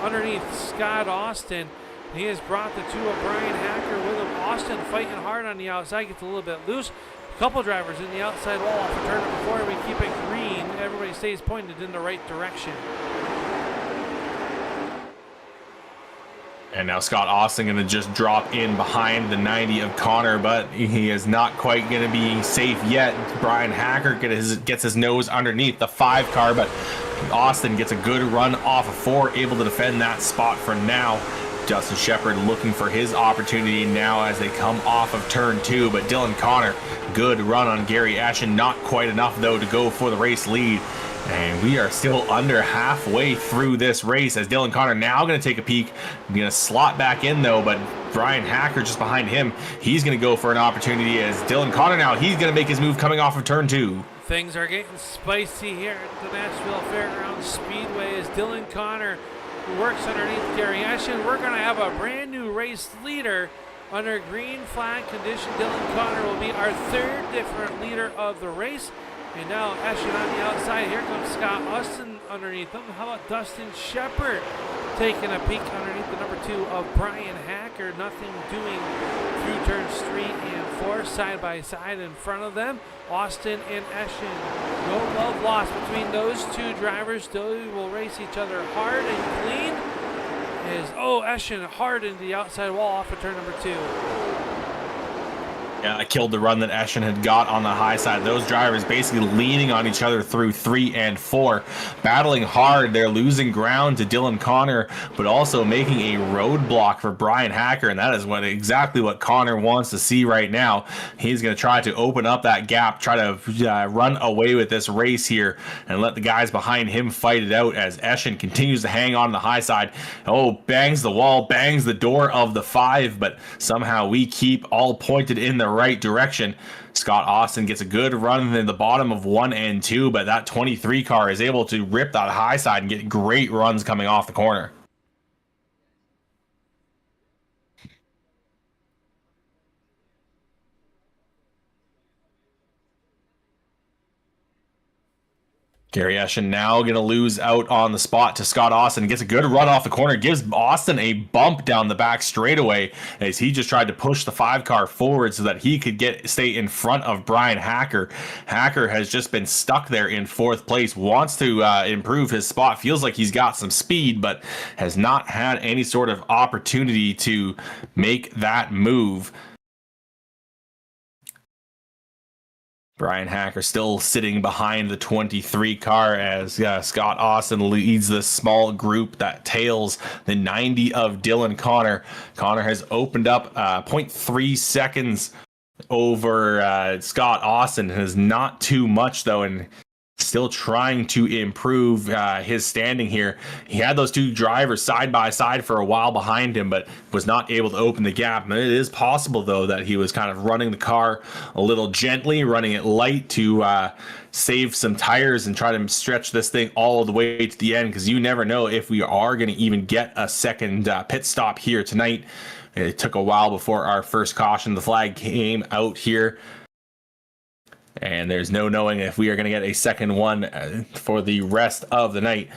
underneath Scott Austin. He has brought the 2 of Bryan Hacker with him. Austin fighting hard on the outside, gets a little bit loose. A couple drivers in the outside wall off of turn number 4. We keep it green. Everybody stays pointed in the right direction.
And now Scott Austin going to just drop in behind the 90 of Connor, but he is not quite going to be safe yet. Bryan Hacker gets his nose underneath the 5 car, but Austin gets a good run off of 4, able to defend that spot for now. Justin Shepard looking for his opportunity now as they come off of turn 2, but Dylan Connor, good run on Gary Eschen, not quite enough though to go for the race lead. And we are still under halfway through this race as Dylan Connor now going to take a peek. Going to slot back in though, but Bryan Hacker just behind him. He's going to go for an opportunity as Dylan Connor now. He's going to make his move coming off of turn 2.
Things are getting spicy here at the Nashville Fairgrounds Speedway as Dylan Connor works underneath Gary Eschen. We're going to have a brand new race leader under green flag condition. Dylan Connor will be our 3rd different leader of the race. And now Eschen on the outside. Here comes Scott Austin underneath him. How about Dustin Shepard taking a peek underneath the number 2 of Bryan Hacker? Nothing doing through turns 3 and 4, side by side in front of them. Austin and Eschen. No love lost between those 2 drivers. They will race each other hard and clean. Eschen hard into the outside wall off of turn number 2.
Yeah, killed the run that Eschen had got on the high side. Those drivers basically leaning on each other through 3 and 4, battling hard. They're losing ground to Dylan Connor, but also making a roadblock for Bryan Hacker, and that is exactly what Connor wants to see right now. He's going to try to open up that gap, try to run away with this race here, and let the guys behind him fight it out as Eschen continues to hang on the high side. Bangs the wall, bangs the door of the 5, but somehow we keep all pointed in the right direction. Scott Austin gets a good run in the bottom of 1 and 2, but that 23 car is able to rip that high side and get great runs coming off the corner. Gary Eschen now going to lose out on the spot to Scott Austin. Gets a good run off the corner. Gives Austin a bump down the back straightaway as he just tried to push the 5-car forward so that he could stay in front of Bryan Hacker. Hacker has just been stuck there in 4th place. Wants to improve his spot. Feels like he's got some speed, but has not had any sort of opportunity to make that move. Bryan Hacker still sitting behind the 23 car as Scott Austin leads the small group that tails the 90 of Dylan Connor. Connor has opened up 0.3 seconds over Scott Austin. It is not too much, though, and still trying to improve his standing here. He had those 2 drivers side by side for a while behind him, but was not able to open the gap. And it is possible, though, that he was kind of running the car a little gently, running it light to save some tires and try to stretch this thing all the way to the end, because you never know if we are going to even get a second pit stop here tonight. It took a while before our first caution. The flag came out here, and there's no knowing if we are going to get a second one for the rest of the night.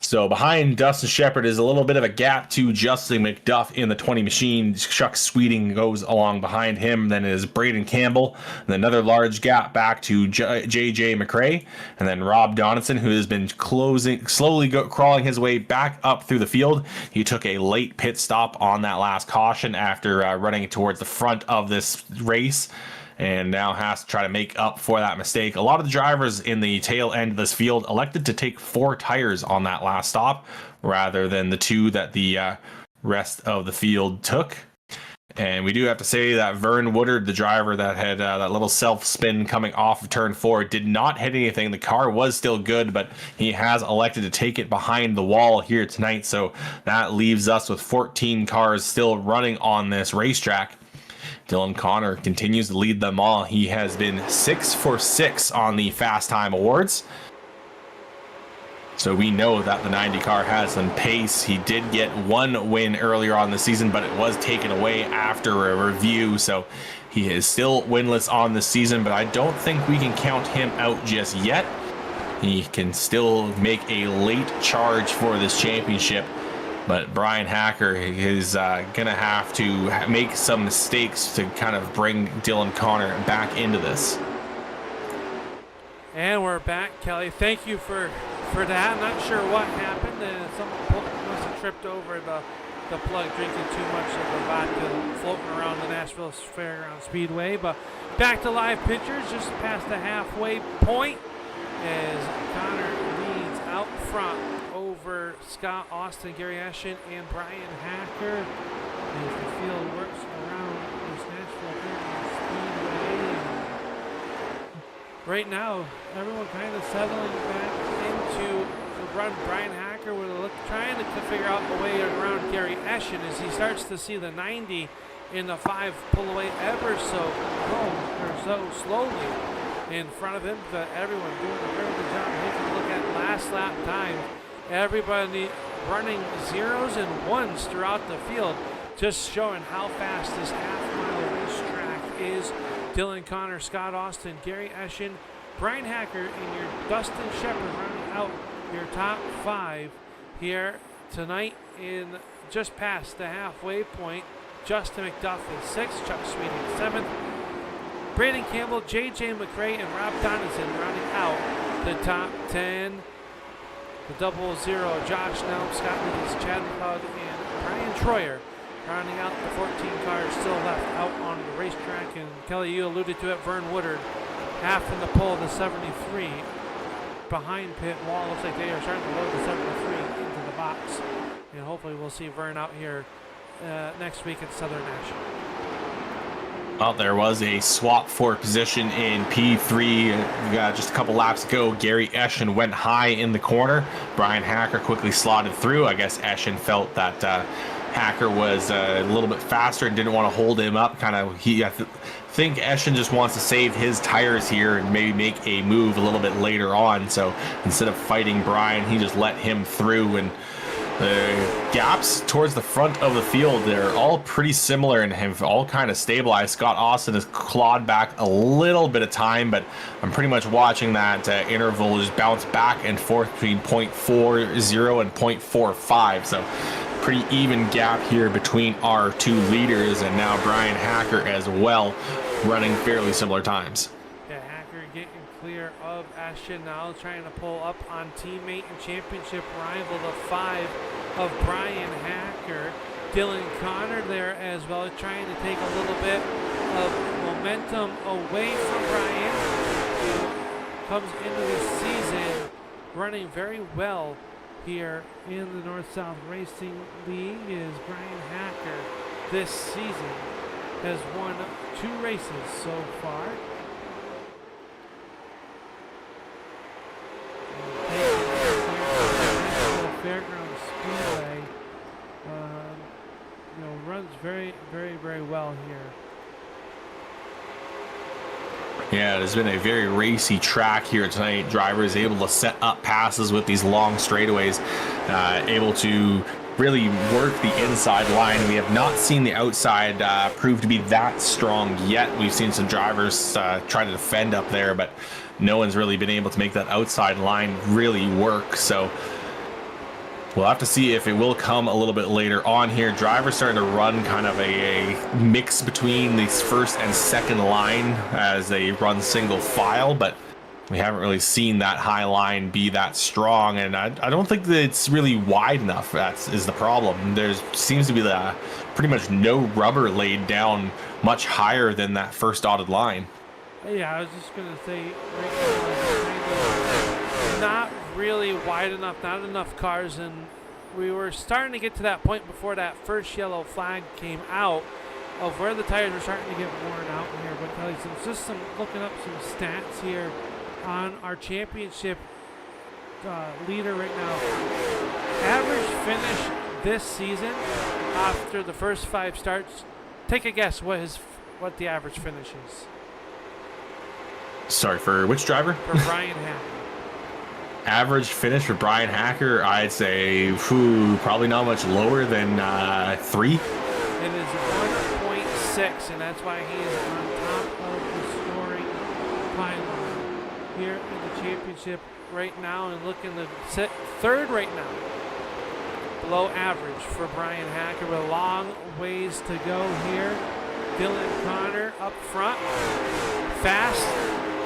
So behind Dustin Shepard is a little bit of a gap to Justin McDuff in the 20 machine. Chuck Sweeting goes along behind him. Then is Braden Campbell. And another large gap back to JJ McRae. And then Rob Donaldson, who has been slowly crawling his way back up through the field. He took a late pit stop on that last caution after running towards the front of this race, and now has to try to make up for that mistake. A lot of the drivers in the tail end of this field elected to take 4 tires on that last stop rather than the 2 that the rest of the field took. And we do have to say that Vern Woodard, the driver that had that little self-spin coming off of turn 4, did not hit anything. The car was still good, but he has elected to take it behind the wall here tonight. So that leaves us with 14 cars still running on this racetrack. Dylan Connor continues to lead them all. He has been 6 for 6 on the Fast Time Awards. So we know that the 90 car has some pace. He did get 1 win earlier on the season, but it was taken away after a review. So he is still winless on the season, but I don't think we can count him out just yet. He can still make a late charge for this championship. But Bryan Hacker is going to have to make some mistakes to kind of bring Dylan Connor back into this.
And we're back, Kelly. Thank you for that. I'm not sure what happened. Someone must have tripped over the plug, drinking too much of the vodka floating around the Nashville Fairgrounds Speedway. But back to live pictures, just past the halfway point, as Connor leads out front over Scott Austin, Gary Eschen, and Bryan Hacker as the field works around this Nashville Fairgrounds Speedway. Right now, everyone kind of settling back into the run. Bryan Hacker trying to figure out a way around Gary Eschen as he starts to see the 90 in the 5 pull away ever so slowly in front of him. But everyone doing a very good job. Taking a look at last lap time. Everybody running 0s and 1s throughout the field, just showing how fast this half-mile racetrack is. Dylan Connor, Scott Austin, Gary Eschen, Bryan Hacker, and your Dustin Shepard rounding out your top 5 here tonight in just past the halfway point. Justin McDuff is 6th, Chuck Sweeting 7th, Braden Campbell, JJ McRae, and Rob Donaldson rounding out the top 10. The 00, Josh Nelm, Scott Leeds, Chad McLeod, and Brian Troyer rounding out the 14 cars still left out on the racetrack. And Kelly, you alluded to it, Vern Woodard, half in the pole of the 73 behind pit wall. Looks like they are starting to load the 73 into the box. And hopefully we'll see Vern out here next week at Southern National.
Well, there was a swap for position in P3 just a couple laps ago. Gary Eschen went high in the corner. Bryan Hacker quickly slotted through. I guess Eschen felt that Hacker was a little bit faster and didn't want to hold him up. I think Eschen just wants to save his tires here and maybe make a move a little bit later on. So instead of fighting Bryan, he just let him through and The gaps towards the front of the field, they're all pretty similar and have all kind of stabilized. Scott Austin has clawed back a little bit of time, but I'm pretty much watching that interval just bounce back and forth between 0.40 and 0.45. So pretty even gap here between our two leaders, and now Bryan Hacker as well running fairly similar times.
Yeah, Hacker getting clear of Ashton now, trying to pull up on teammate and championship rival, the 5 of Bryan Hacker. Dylan Connor there as well, trying to take a little bit of momentum away from Bryan, who comes into this season running very well here in the North-South Racing League. Is Bryan Hacker this season has won 2 races so far. Nashville Fairgrounds Speedway, runs very, very, very well here.
Yeah, it has been a very racy track here tonight. Drivers able to set up passes with these long straightaways, able to really work the inside line. We have not seen the outside prove to be that strong yet. We've seen some drivers try to defend up there, but no one's really been able to make that outside line really work. So we'll have to see if it will come a little bit later on here. Drivers starting to run kind of a mix between this first and second line as they run single file, but we haven't really seen that high line be that strong, and I don't think that it's really wide enough. That is the problem. There seems to be pretty much no rubber laid down much higher than that first dotted line.
Yeah, I was just going to say, right now, it's not really wide enough, not enough cars, and we were starting to get to that point before that first yellow flag came out of where the tires were starting to get worn out here. But Kelly, looking up some stats here on our championship leader right now. Average finish this season after the first 5 starts. Take a guess what the average finish is.
Sorry, for which driver?
For Bryan Hacker.
Average finish for Bryan Hacker, I'd say probably not much lower than 3.
It is 1.6, and that's why he is on top of the scoring pylon here in the championship right now, and looking to sit 3rd right now. Below average for Bryan Hacker, with a long ways to go here. Dylan Connor up front, fast.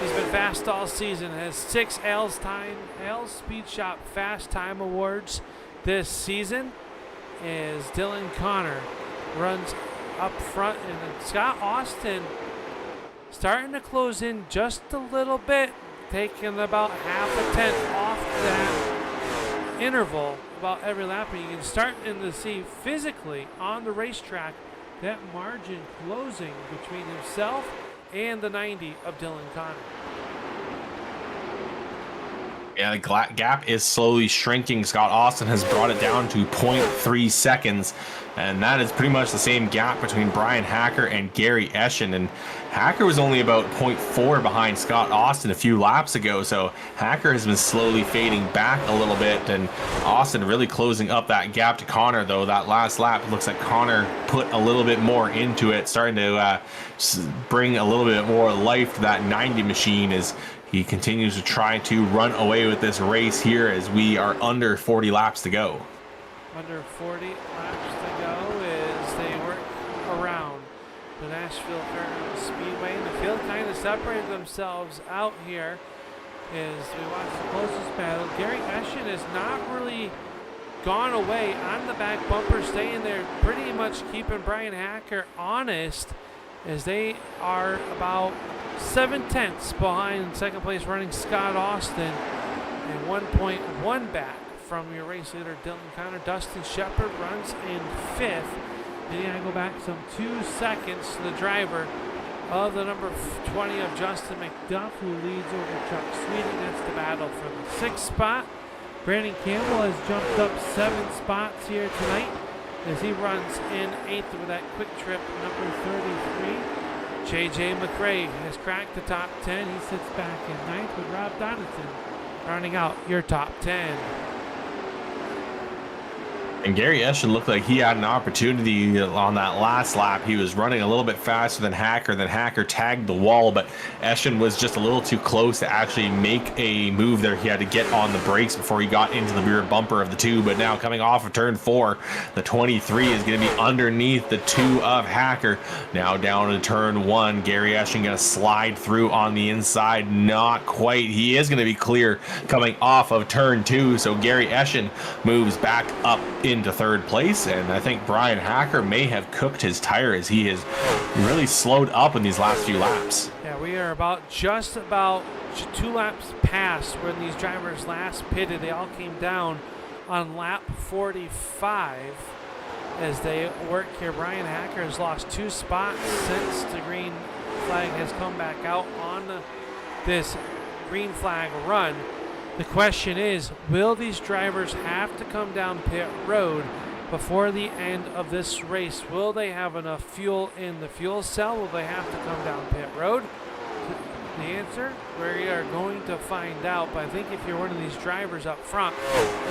He's been fast all season. Has 6 L's Speed Shop Fast Time Awards this season. As Dylan Connor runs up front, and then Scott Austin starting to close in just a little bit, taking about half a tenth off that interval about every lap. And you can start to see physically on the racetrack that margin closing between himself and the 90 of Dylan Connor.
Yeah, the gap is slowly shrinking. Scott Austin has brought it down to 0.3 seconds, and that is pretty much the same gap between Bryan Hacker and Gary Eschen. And Hacker was only about 0.4 behind Scott Austin a few laps ago, so Hacker has been slowly fading back a little bit, and Austin really closing up that gap to Connor, though. That last lap, it looks like Connor put a little bit more into it, starting to bring a little bit more life to that 90 machine as he continues to try to run away with this race here as we are under 40 laps to go.
Under 40 laps to go as they work around the Nashville Fairgrounds Speedway. And the field kind of separated themselves out here as we watch the closest battle. Gary Eschen has not really gone away on the back bumper, staying there, pretty much keeping Bryan Hacker honest, as they are about 7/10 behind second place running Scott Austin, and 1.1 back from your race leader Dylan Connor. Dustin Shepard runs in 5th. Then you gotta go back some 2 seconds to the driver of the number 20 of Justin McDuff, who leads over Chuck Sweeting. That's the battle for the 6th spot. Brandon Campbell has jumped up 7 spots here tonight as he runs in 8th with that quick trip number 33. JJ McRae has cracked the top 10. He sits back in 9th with Rob Donaldson rounding out your top 10.
And Gary Eschen looked like he had an opportunity on that last lap. He was running a little bit faster than Hacker. Then Hacker tagged the wall, but Eschen was just a little too close to actually make a move there. He had to get on the brakes before he got into the rear bumper of the 2. But now coming off of turn 4, the 23 is going to be underneath the 2 of Hacker. Now down to turn 1, Gary Eschen going to slide through on the inside. Not quite. He is going to be clear coming off of turn 2. So Gary Eschen moves back up into 3rd place, and I think Bryan Hacker may have cooked his tire as he has really slowed up in these last few laps.
Yeah, we are just about 2 laps past when these drivers last pitted. They all came down on lap 45 as they work here. Bryan Hacker has lost 2 spots since the green flag has come back out on this green flag run. The question is, will these drivers have to come down pit road before the end of this race? Will they have enough fuel in the fuel cell? Will they have to come down pit road? The answer, we are going to find out. But I think if you're one of these drivers up front,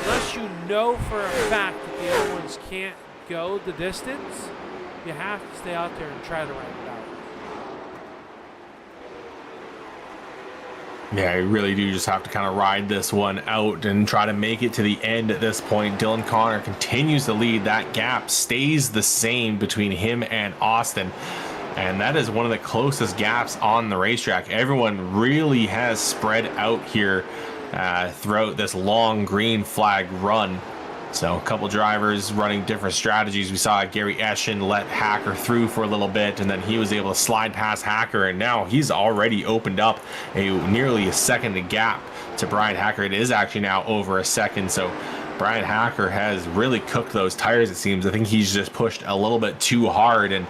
unless you know for a fact that the other ones can't go the distance, you have to stay out there and try to ride it out.
Yeah, you really do just have to kind of ride this one out and try to make it to the end at this point. Dylan Connor continues to lead. That gap stays the same between him and Austin. And that is one of the closest gaps on the racetrack. Everyone really has spread out here throughout this long green flag run. So a couple drivers running different strategies. We saw Gary Eschen let Hacker through for a little bit, and then he was able to slide past Hacker, and now he's already opened up nearly a second gap to Bryan Hacker. It is actually now over a second, so Bryan Hacker has really cooked those tires, it seems. I think he's just pushed a little bit too hard, and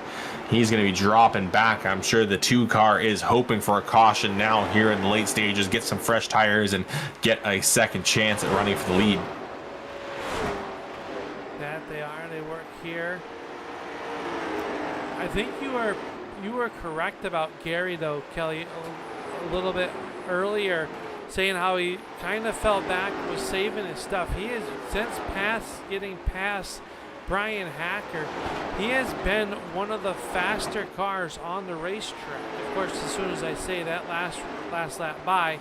he's going to be dropping back. I'm sure the 2 car is hoping for a caution now here in the late stages, get some fresh tires and get a second chance at running for the lead.
They work here. I think you were correct about Gary, though, Kelly, a little bit earlier, saying how he kind of fell back, was saving his stuff. He has since getting past Bryan Hacker. He has been one of the faster cars on the racetrack. Of course, as soon as I say that, last lap by,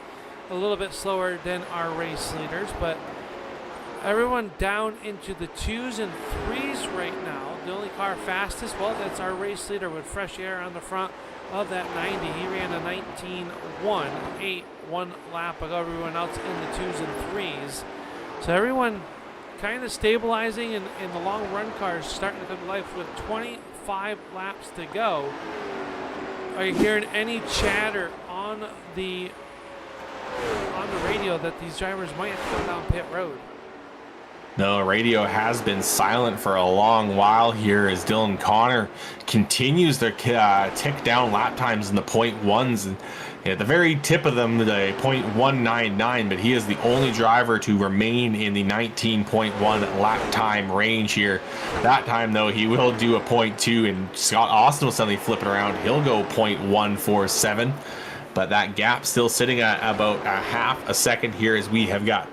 a little bit slower than our race leaders, but everyone down into the 2s and 3s right now. The only car fastest, well, that's our race leader with fresh air on the front of that 90. He ran a 19.1.8 1 lap ago. Everyone else in the 2s and 3s. So everyone kind of stabilizing, and the long run cars starting to come to life with 25 laps to go. Are you hearing any chatter on the radio that these drivers might have to come down pit road?
No, radio has been silent for a long while here as Dylan Connor continues to tick down lap times in the 0.1s. And at the very tip of them, the 0.199, but he is the only driver to remain in the 19.1 lap time range here. That time, though, he will do a 0.2, and Scott Austin will suddenly flip it around. He'll go 0.147. But that gap still sitting at about a half a second here as we have got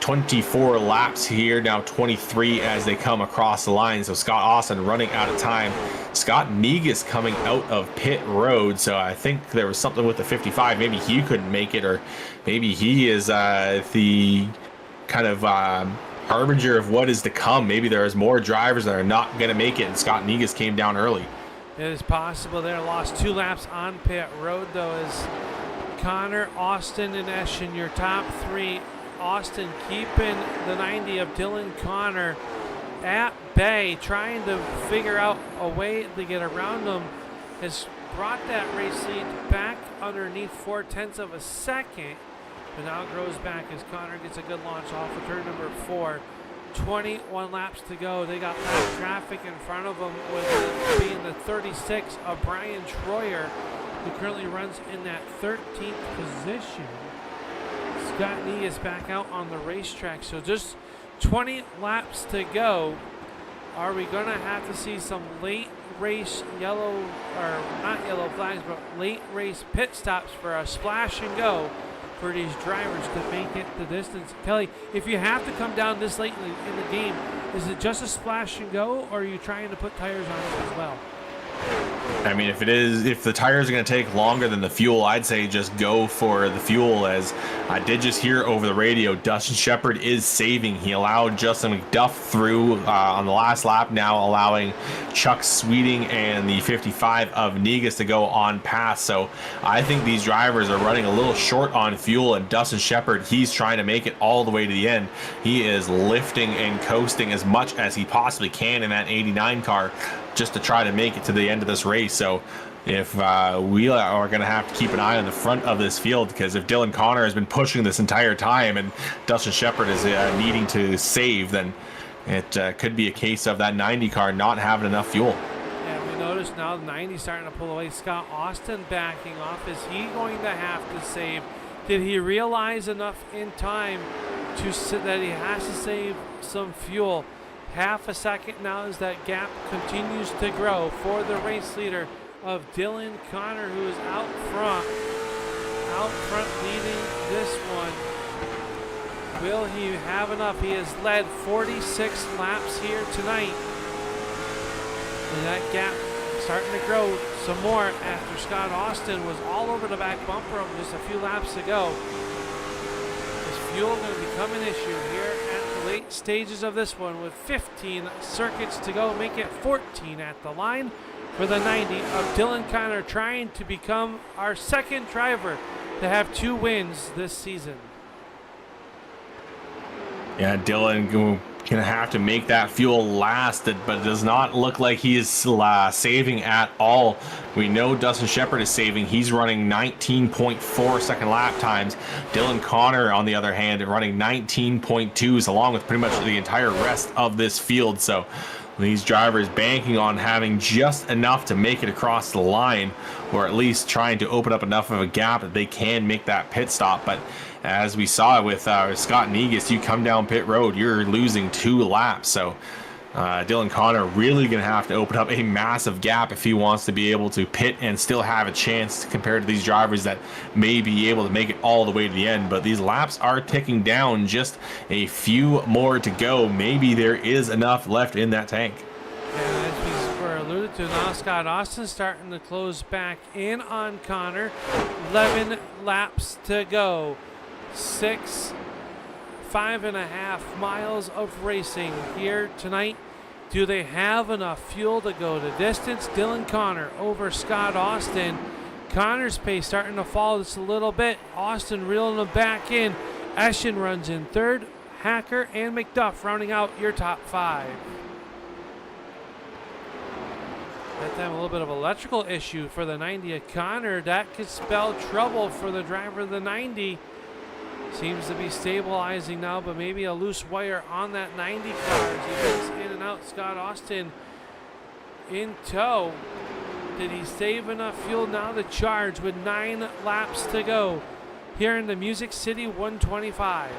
24 laps here, now 23 as they come across the line. So Scott Austin running out of time. Scott Negus coming out of pit road. So I think there was something with the 55. Maybe he couldn't make it, or maybe he is the kind of harbinger of what is to come. Maybe there's more drivers that are not going to make it, and Scott Negus came down early.
It is possible there. Lost 2 laps on pit road, though, as Connor, Austin, and Eschen, your top 3. Austin keeping the 90 of Dylan Connor at bay, trying to figure out a way to get around him, has brought that race lead back underneath 0.4 of a second, but now it grows back as Connor gets a good launch off of turn number 4. 21 laps to go. They got lap traffic in front of them, with being the 36 of Brian Troyer, who currently runs in that 13th position. Scott Nee is back out on the racetrack, so just 20 laps to go. Are we going to have to see some late race yellow, or not yellow flags, but late race pit stops for a splash and go for these drivers to make it the distance. Kelly, if you have to come down this late in the game, is it just a splash and go, or are you trying to put tires on it as well?
I mean, if the tires are going to take longer than the fuel, I'd say just go for the fuel. As I did just hear over the radio, Dustin Shepard is saving. He allowed Justin McDuff through on the last lap, now allowing Chuck Sweeting and the 55 of Negus to go on past. So I think these drivers are running a little short on fuel, and Dustin Shepard, he's trying to make it all the way to the end. He is lifting and coasting as much as he possibly can in that 89 car, just to try to make it to the end of this race. So if we are going to have to keep an eye on the front of this field, because if Dylan Connor has been pushing this entire time and Dustin Shepard is needing to save, then it could be a case of that 90 car not having enough fuel.
Yeah, we notice now the 90 starting to pull away. Scott Austin backing off. Is he going to have to save? Did he realize enough in time that he has to save some fuel? Half a second now as that gap continues to grow for the race leader of Dylan Connor, who is out front leading this one. Will he have enough? He has led 46 laps here tonight. And that gap starting to grow some more after Scott Austin was all over the back bumper of him just a few laps ago. Is fuel going to become an issue here at the late stages of this one with 15 circuits to go? Make it 14 at the line for the 90 of Dylan Connor, trying to become our second driver to have 2 wins this season.
Yeah, Dylan going to have to make that fuel last, but it does not look like he is saving at all. We know Dustin Shepard is saving. He's running 19.4 second lap times. Dylan Connor, on the other hand, running 19.2s, along with pretty much the entire rest of this field. So these drivers banking on having just enough to make it across the line, or at least trying to open up enough of a gap that they can make that pit stop. But as we saw with Scott Negus, you come down pit road, you're losing 2 laps. So Dylan Connor really going to have to open up a massive gap if he wants to be able to pit and still have a chance compared to these drivers that may be able to make it all the way to the end. But these laps are ticking down, just a few more to go. Maybe there is enough left in that tank.
And as we were alluded to, now Scott Austin starting to close back in on Connor. 11 laps to go. 5.5 miles of racing here tonight. Do they have enough fuel to go the distance? Dylan Connor over Scott Austin. Connor's pace starting to fall just a little bit. Austin reeling them back in. Eschen runs in third. Hacker and McDuff rounding out your top 5. That time a little bit of electrical issue for the 90 of Connor. That could spell trouble for the driver of the 90. Seems to be stabilizing now, but maybe a loose wire on that 90 car as he goes in and out. Scott Austin in tow. Did he save enough fuel now to charge with 9 laps to go here in the Music City 125?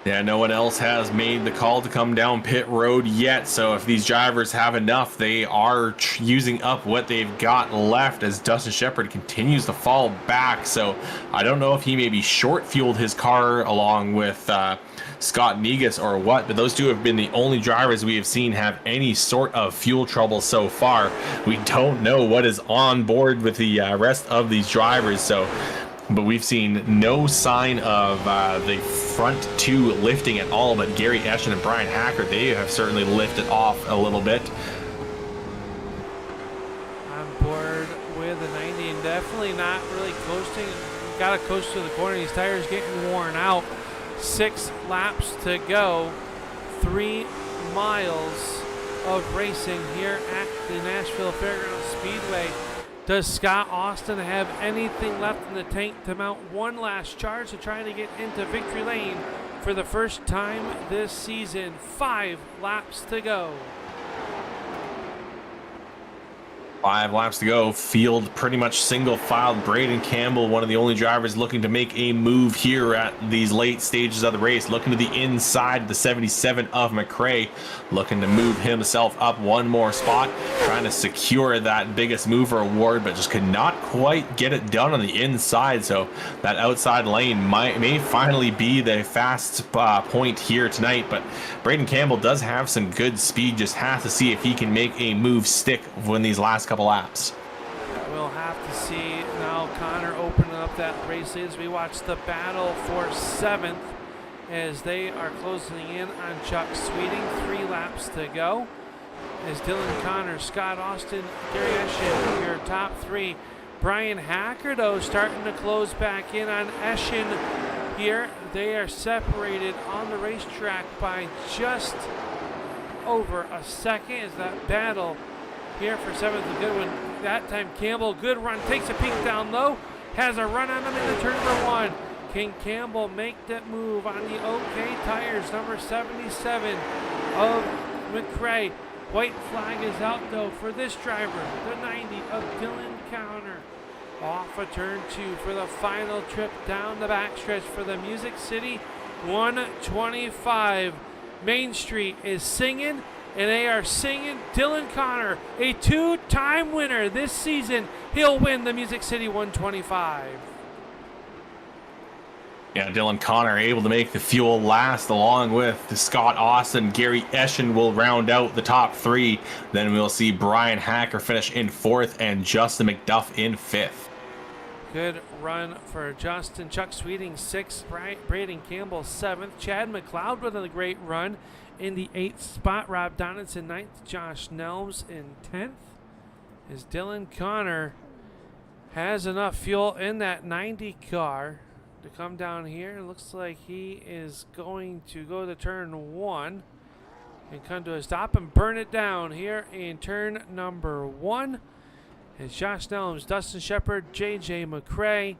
Yeah, no one else has made the call to come down pit road yet. So if these drivers have enough, they are using up what they've got left as Dustin Shepard continues to fall back. So I don't know if he maybe short fueled his car along with Scott Negus or what, but those two have been the only drivers we have seen have any sort of fuel trouble so far. We don't know what is on board with the rest of these drivers. But we've seen no sign of the front 2 lifting at all, but Gary Eschen and Bryan Hacker, they have certainly lifted off a little bit.
On board with the 90 and definitely not really coasting. Got to coast to the corner. These tires getting worn out. 6 laps to go. 3 miles of racing here at the Nashville Fairgrounds Speedway. Does Scott Austin have anything left in the tank to mount one last charge to try to get into victory lane for the first time this season? 5 laps to go.
5 laps to go. Field pretty much single filed. Braden Campbell, one of the only drivers looking to make a move here at these late stages of the race. Looking to the inside, the 77 of McRae. Looking to move himself up one more spot. Trying to secure that biggest mover award, but just could not quite get it done on the inside. So that outside lane may finally be the fast point here tonight. But Braden Campbell does have some good speed. Just has to see if he can make a move stick when these last couple laps.
We'll have to see now. Connor opening up that race as we watch the battle for 7th as they are closing in on Chuck Sweeting. 3 laps to go as Dylan Connor, Scott Austin, Gary Eschen, your top 3. Bryan Hacker, though, starting to close back in on Eschen here. They are separated on the racetrack by just over a second as that battle here for 7th. A good one that time. Campbell, good run, takes a peek down low, has a run on him into turn number 1. Can Campbell make that move on the OK tires, number 77 of McRae? White flag is out though for this driver, the 90 of Dylan Connor. Off of turn 2 for the final trip down the backstretch for the Music City 125. Main Street is singing, and they are singing Dylan Connor, a 2-time winner this season. He'll win the Music City 125.
Yeah, Dylan Connor able to make the fuel last along with Scott Austin. Gary Eschen will round out the top 3. Then we'll see Bryan Hacker finish in 4th and Justin McDuff in 5th.
Good run for Justin. Chuck Sweeting 6th, Braden Campbell 7th. Chad McLeod with a great run in the 8th spot. Rob Donaldson 9th. Josh Nelms in 10th. As Dylan Connor has enough fuel in that 90 car to come down here. It looks like he is going to go to turn 1 and come to a stop and burn it down here in turn number 1. It's Josh Nelms, Dustin Shepard, J.J. McRae,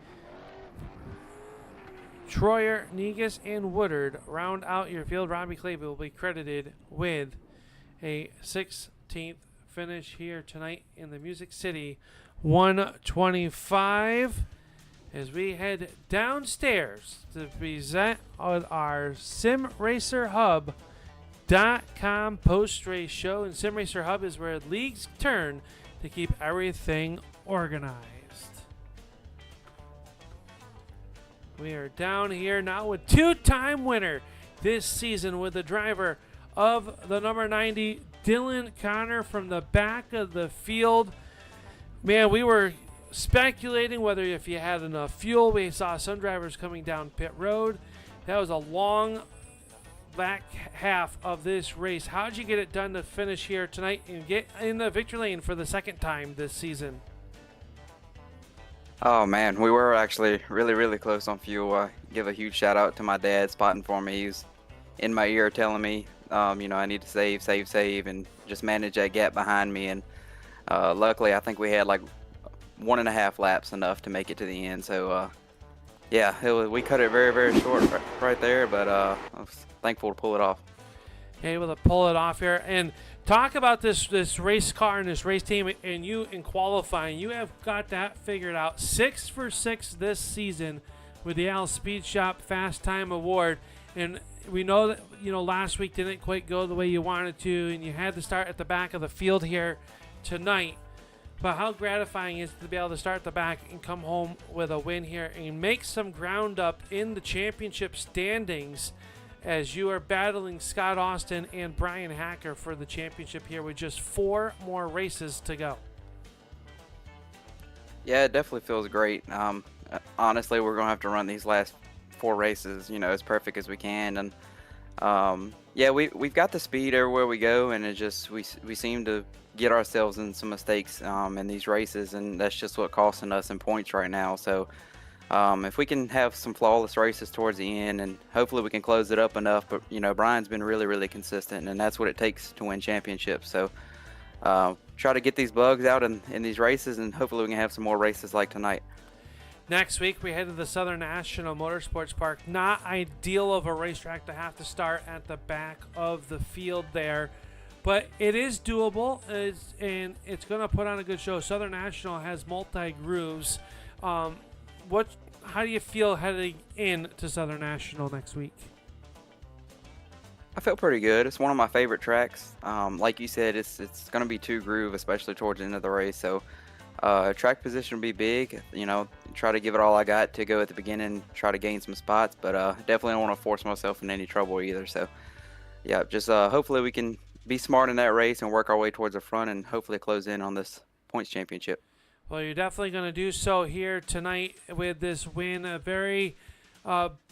Troyer, Negus, and Woodard round out your field. Robbie Clavey will be credited with a 16th finish here tonight in the Music City 125 as we head downstairs to present our SimRacerHub.com post-race show. And SimRacer Hub is where leagues turn to keep everything organized. We are down here now with 2-time winner this season with the driver of the number 90, Dylan Connor, from the back of the field. Man, we were speculating whether if you had enough fuel. We saw some drivers coming down pit road. That was a long back half of this race. How'd you get it done to finish here tonight and get in the victory lane for the 2nd time this season?
Oh man, we were actually really close on fuel. Give a huge shout out to my dad spotting for me. He's in my ear telling me, I need to save, and just manage that gap behind me. And luckily, I think we had like 1.5 laps enough to make it to the end. So yeah, we cut it very short right there, but I was thankful to pull it off.
Able to pull it off here. And talk about this race car and this race team, and you in qualifying. You have got that figured out. 6 for 6 this season with the Al Speed Shop Fast Time Award. And we know that, last week didn't quite go the way you wanted to, and you had to start at the back of the field here tonight. But how gratifying is it to be able to start at the back and come home with a win here and make some ground up in the championship standings as you are battling Scott Austin and Bryan Hacker for the championship here with just 4 more races to go.
Yeah, it definitely feels great. Honestly, we're going to have to run these last 4 races, as perfect as we can. And we've got the speed everywhere we go, and it just we seem to get ourselves in some mistakes in these races, and that's just what costing us in points right now. So if we can have some flawless races towards the end, and hopefully we can close it up enough. But Bryan's been really consistent, and that's what it takes to win championships. So try to get these bugs out in these races, and hopefully we can have some more races like tonight.
Next week, we head to the Southern National Motorsports Park. Not ideal of a racetrack to have to start at the back of the field there but it is doable, and it's going to put on a good show. Southern National has multi-grooves. How do you feel heading in to Southern National next week?
I feel pretty good. It's one of my favorite tracks. Like you said, it's going to be 2-groove, especially towards the end of the race. So track position will be big. Try to give it all I got to go at the beginning, try to gain some spots, but definitely don't want to force myself in any trouble either. So yeah, just hopefully we can be smart in that race and work our way towards the front and hopefully close in on this points championship.
Well, you're definitely going to do so here tonight with this win. A very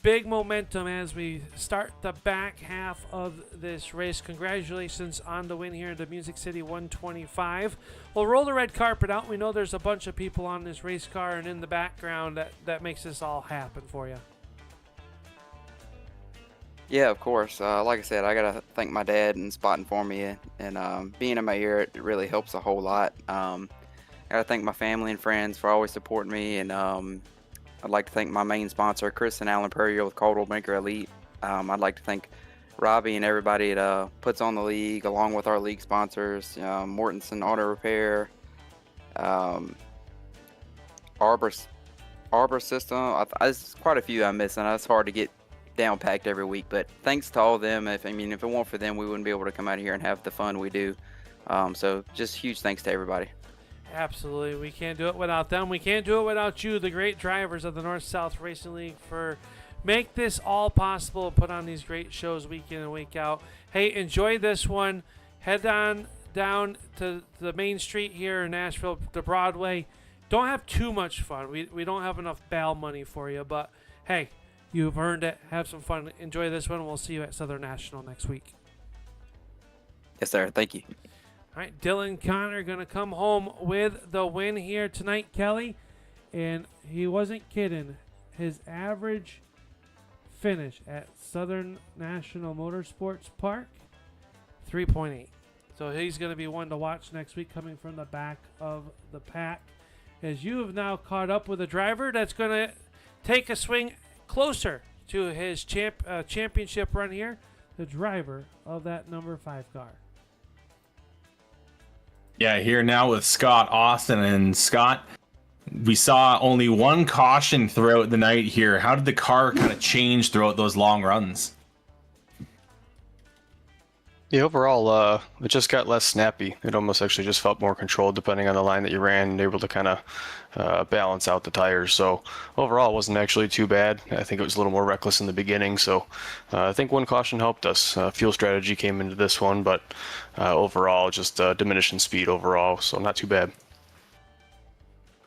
big momentum as we start the back half of this race. Congratulations on the win here at the Music City 125. We'll roll the red carpet out. We know there's a bunch of people on this race car and in the background that makes this all happen for you.
Yeah, of course. Like I said, I got to thank my dad and spotting for me, and being in my ear, it really helps a whole lot. I got to thank my family and friends for always supporting me, and I'd like to thank my main sponsor, Chris and Alan Purrier with Caldwell Banker Elite. I'd like to thank Robbie and everybody that puts on the league, along with our league sponsors, Mortensen Auto Repair, Arbor System. There's quite a few I'm missing. It's hard to get down packed every week, but thanks to all of them. If it weren't for them, we wouldn't be able to come out here and have the fun we do. So just huge thanks to everybody.
Absolutely. We can't do it without them. We can't do it without you, the great drivers of the North-South Racing League, for make this all possible, put on these great shows week in and week out. Hey, enjoy this one. Head on down to the main street here in Nashville, the Broadway. Don't have too much fun. We don't have enough bail money for you, but hey, you've earned it. Have some fun. Enjoy this one. We'll see you at Southern National next week.
Yes, sir. Thank you.
All right, Dylan Connor going to come home with the win here tonight, Kelly. And he wasn't kidding. His average finish at Southern National Motorsports Park, 3.8. So he's going to be one to watch next week, coming from the back of the pack. As you have now caught up with a driver that's going to take a swing closer to his championship run here, the driver of that number 5 car.
Yeah, here now with Scott Austin. And Scott, we saw only one caution throughout the night here. How did the car kind of change throughout those long runs?
Yeah, overall, it just got less snappy. It almost actually just felt more controlled depending on the line that you ran, and able to kind of balance out the tires. So overall, it wasn't actually too bad. I think it was a little more reckless in the beginning. So I think one caution helped us. Fuel strategy came into this one, but overall, just diminishing speed overall. So not too bad.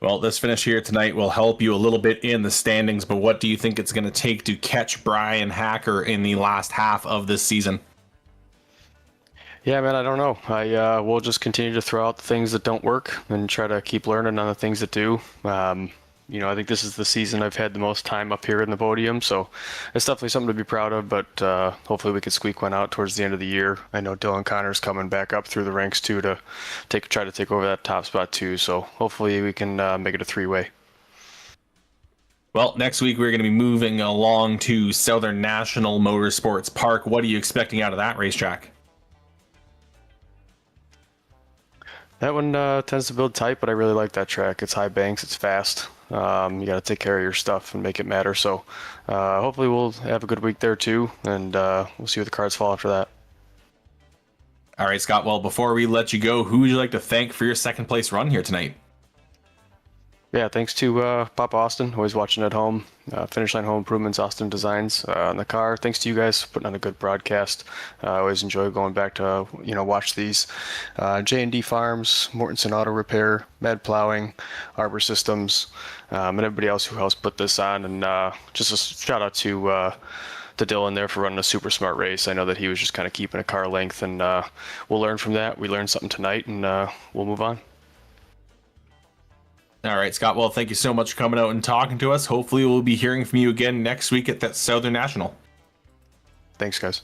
Well, this finish here tonight will help you a little bit in the standings, but what do you think it's going to take to catch Bryan Hacker in the last half of this season?
Yeah, man, I don't know. We'll just continue to throw out the things that don't work and try to keep learning on the things that do. I think this is the season I've had the most time up here in the podium, so it's definitely something to be proud of, but hopefully we could squeak one out towards the end of the year. I know Dylan Connor's coming back up through the ranks too to try to take over that top spot too, so hopefully we can make it a 3-way.
Well, next week we're going to be moving along to Southern National Motorsports Park. What are you expecting out of that racetrack?
That one tends to build tight, but I really like that track. It's high banks, it's fast. You got to take care of your stuff and make it matter. So hopefully we'll have a good week there too, and we'll see what the cards fall after that.
All right, Scott. Well, before we let you go, who would you like to thank for your second place run here tonight?
Yeah, thanks to Papa Austin, always watching at home. Finish Line Home Improvements, Austin Designs on the car. Thanks to you guys for putting on a good broadcast. I always enjoy going back to watch these. J&D Farms, Mortensen Auto Repair, Med Plowing, Arbor Systems, and everybody else who helps put this on. And just a shout out to Dylan there for running a super smart race. I know that he was just kind of keeping a car length, and we'll learn from that. We learned something tonight, and we'll move on.
All right, Scott. Well, thank you so much for coming out and talking to us. Hopefully we'll be hearing from you again next week at that Southern National.
Thanks, guys.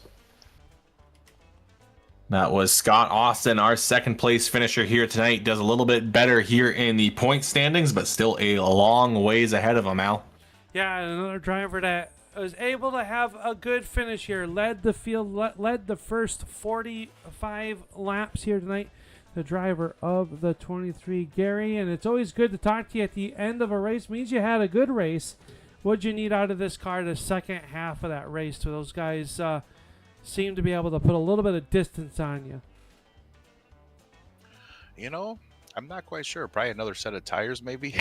That was Scott Austin, our second place finisher here tonight. Does a little bit better here in the point standings, but still a long ways ahead of him, Al.
Yeah, another driver that was able to have a good finish here. Led the field, led the first 45 laps here tonight. The driver of the 23, Gary, and it's always good to talk to you at the end of a race. Means you had a good race. What'd you need out of this car the second half of that race? To those guys seem to be able to put a little bit of distance on you.
You know, I'm not quite sure. Probably another set of tires, maybe.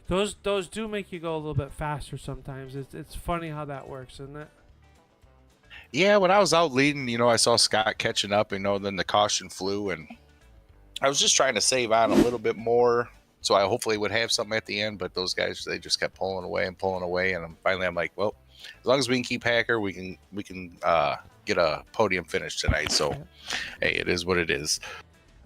Those do make you go a little bit faster sometimes. It's funny how that works, isn't it?
Yeah, when I was out leading, I saw Scott catching up, then the caution flew, and I was just trying to save on a little bit more, so I hopefully would have something at the end, but those guys, they just kept pulling away, and finally I'm like, well, as long as we can keep Hacker, we can get a podium finish tonight, so hey, it is what it is.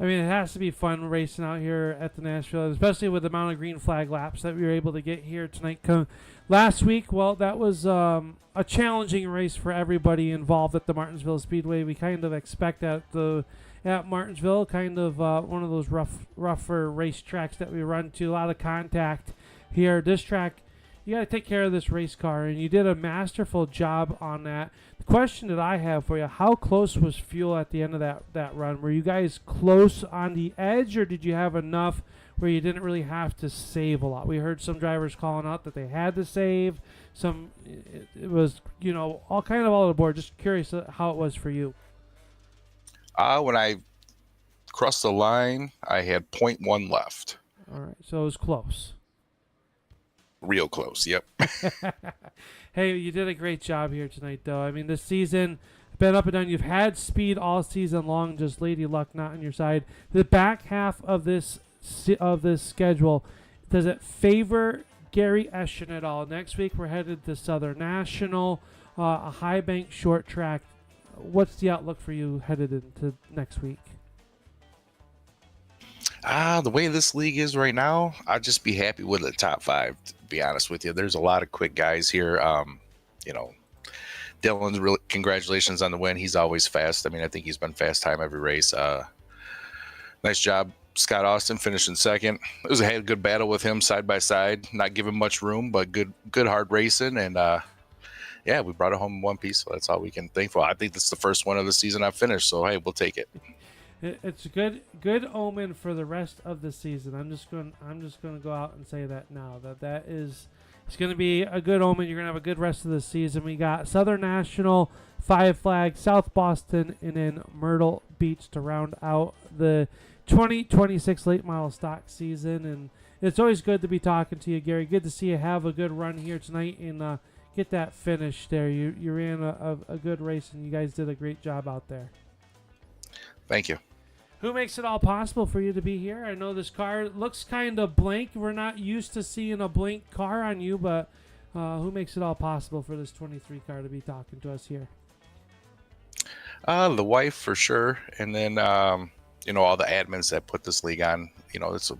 I mean, it has to be fun racing out here at the Nashville, especially with the amount of green flag laps that we were able to get here tonight. Last week, well, that was a challenging race for everybody involved at the Mortensville Speedway. We kind of expect at Martinsville, kind of one of those rougher racetracks that we run to. A lot of contact here. This track, you got to take care of this race car, and you did a masterful job on that. The question that I have for you, how close was fuel at the end of that run? Were you guys close on the edge, or did you have enough where you didn't really have to save a lot? We heard some drivers calling out that they had to save. Some, it was, all kind of all aboard. Just curious how it was for you.
When I crossed the line, I had 0.1 left.
All right, so it was close.
Real close, yep.
Hey, you did a great job here tonight, though. I mean, this season, been up and down. You've had speed all season long, just lady luck not on your side. The back half of this schedule, does it favor Gary Eschen at all? Next week, we're headed to Southern National, a high bank short track. What's the outlook for you headed into next week?
The way this league is right now, I'd just be happy with the top 5, to be honest with you. There's a lot of quick guys here. Dylan's really, congratulations on the win. He's always fast. I mean, I think he's been fast time every race. Nice job, Scott Austin, finishing second. I had a good battle with him side by side, not giving much room, but good hard racing. And we brought it home in one piece, so that's all we can thank for. I think this is the first one of the season I've finished, so hey, we'll take it.
It's a good omen for the rest of the season. I'm just going to go out and say that now. It's going to be a good omen. You're going to have a good rest of the season. We got Southern National, 5 Flag, South Boston, and then Myrtle Beach to round out the 2026 late model stock season. And it's always good to be talking to you, Gary. Good to see you have a good run here tonight and get that finish there. You ran a good race, and you guys did a great job out there.
Thank you.
Who makes it all possible for you to be here? I know this car looks kind of blank. We're not used to seeing a blank car on you, but who makes it all possible for this 23 car to be talking to us here?
The wife, for sure. And then, all the admins that put this league on. It's a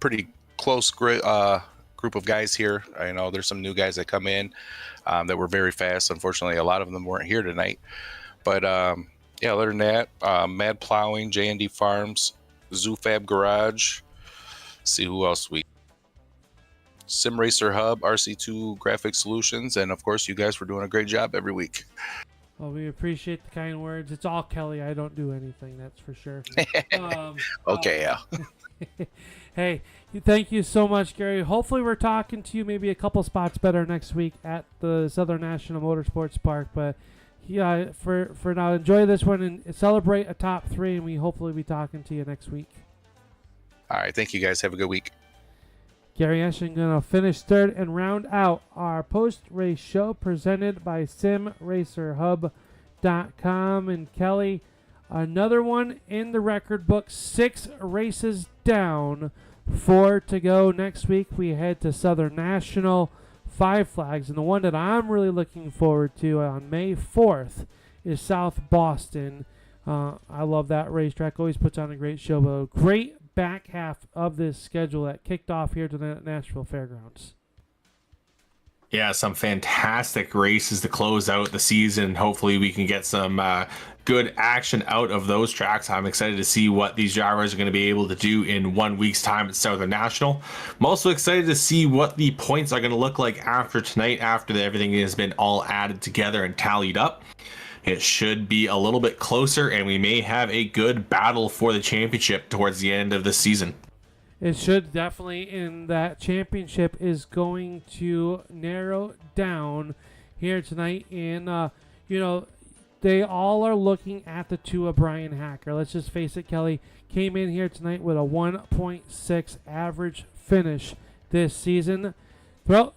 pretty close group of guys here. I know there's some new guys that come in that were very fast. Unfortunately, a lot of them weren't here tonight. But, other than that, Mad Plowing, J&D Farms, ZooFab Garage. See who else Sim Racer Hub, RC2 Graphic Solutions, and of course, you guys were doing a great job every week.
Well, we appreciate the kind words. It's all Kelly. I don't do anything, that's for sure.
Okay, yeah.
Hey, thank you so much, Gary. Hopefully we're talking to you maybe a couple spots better next week at the Southern National Motorsports Park, but yeah, for now, enjoy this one and celebrate a top 3, and we hopefully be talking to you next week.
All right, thank you guys. Have a good week.
Gary Eschen going to finish third and round out our post-race show presented by SimRacerHub.com. And Kelly, another one in the record book, 6 races down, 4 to go. Next week we head to Southern National, 5 Flags, and the one that I'm really looking forward to on May 4th is South Boston. I love that racetrack. Always puts on a great show, but a great back half of this schedule that kicked off here to the Nashville Fairgrounds.
Yeah, some fantastic races to close out the season. Hopefully we can get some good action out of those tracks. I'm excited to see what these drivers are going to be able to do in 1 week's time at Southern National. I'm also excited to see what the points are going to look like after tonight, after everything has been all added together and tallied up. It should be a little bit closer, and we may have a good battle for the championship towards the end of the season.
It should definitely, and that championship is going to narrow down here tonight. And, they all are looking at the two of Bryan Hacker. Let's just face it, Kelly came in here tonight with a 1.6 average finish this season. Well,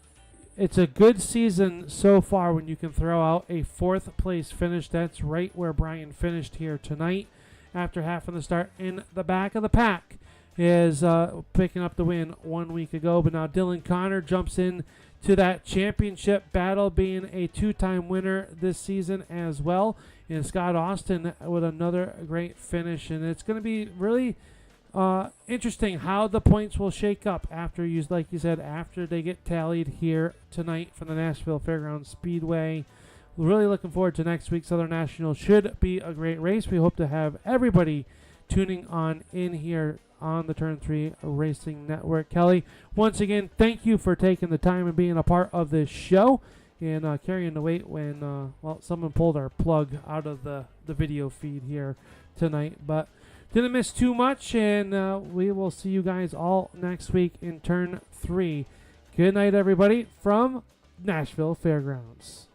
it's a good season so far when you can throw out a 4th place finish. That's right where Bryan finished here tonight after having to start in the back of the pack. Is picking up the win 1 week ago, but now Dylan Connor jumps in to that championship battle, being a 2-time winner this season as well, and Scott Austin with another great finish. And it's going to be really interesting how the points will shake up after, like you said, after they get tallied here tonight from the Nashville Fairgrounds Speedway. Really looking forward to next week's Southern National. Should be a great race. We hope to have everybody tuning on in here on the Turn 3 Racing Network. Kelly, once again, thank you for taking the time and being a part of this show and carrying the weight when, someone pulled our plug out of the video feed here tonight. But didn't miss too much, and we will see you guys all next week in Turn 3. Good night, everybody, from Nashville Fairgrounds.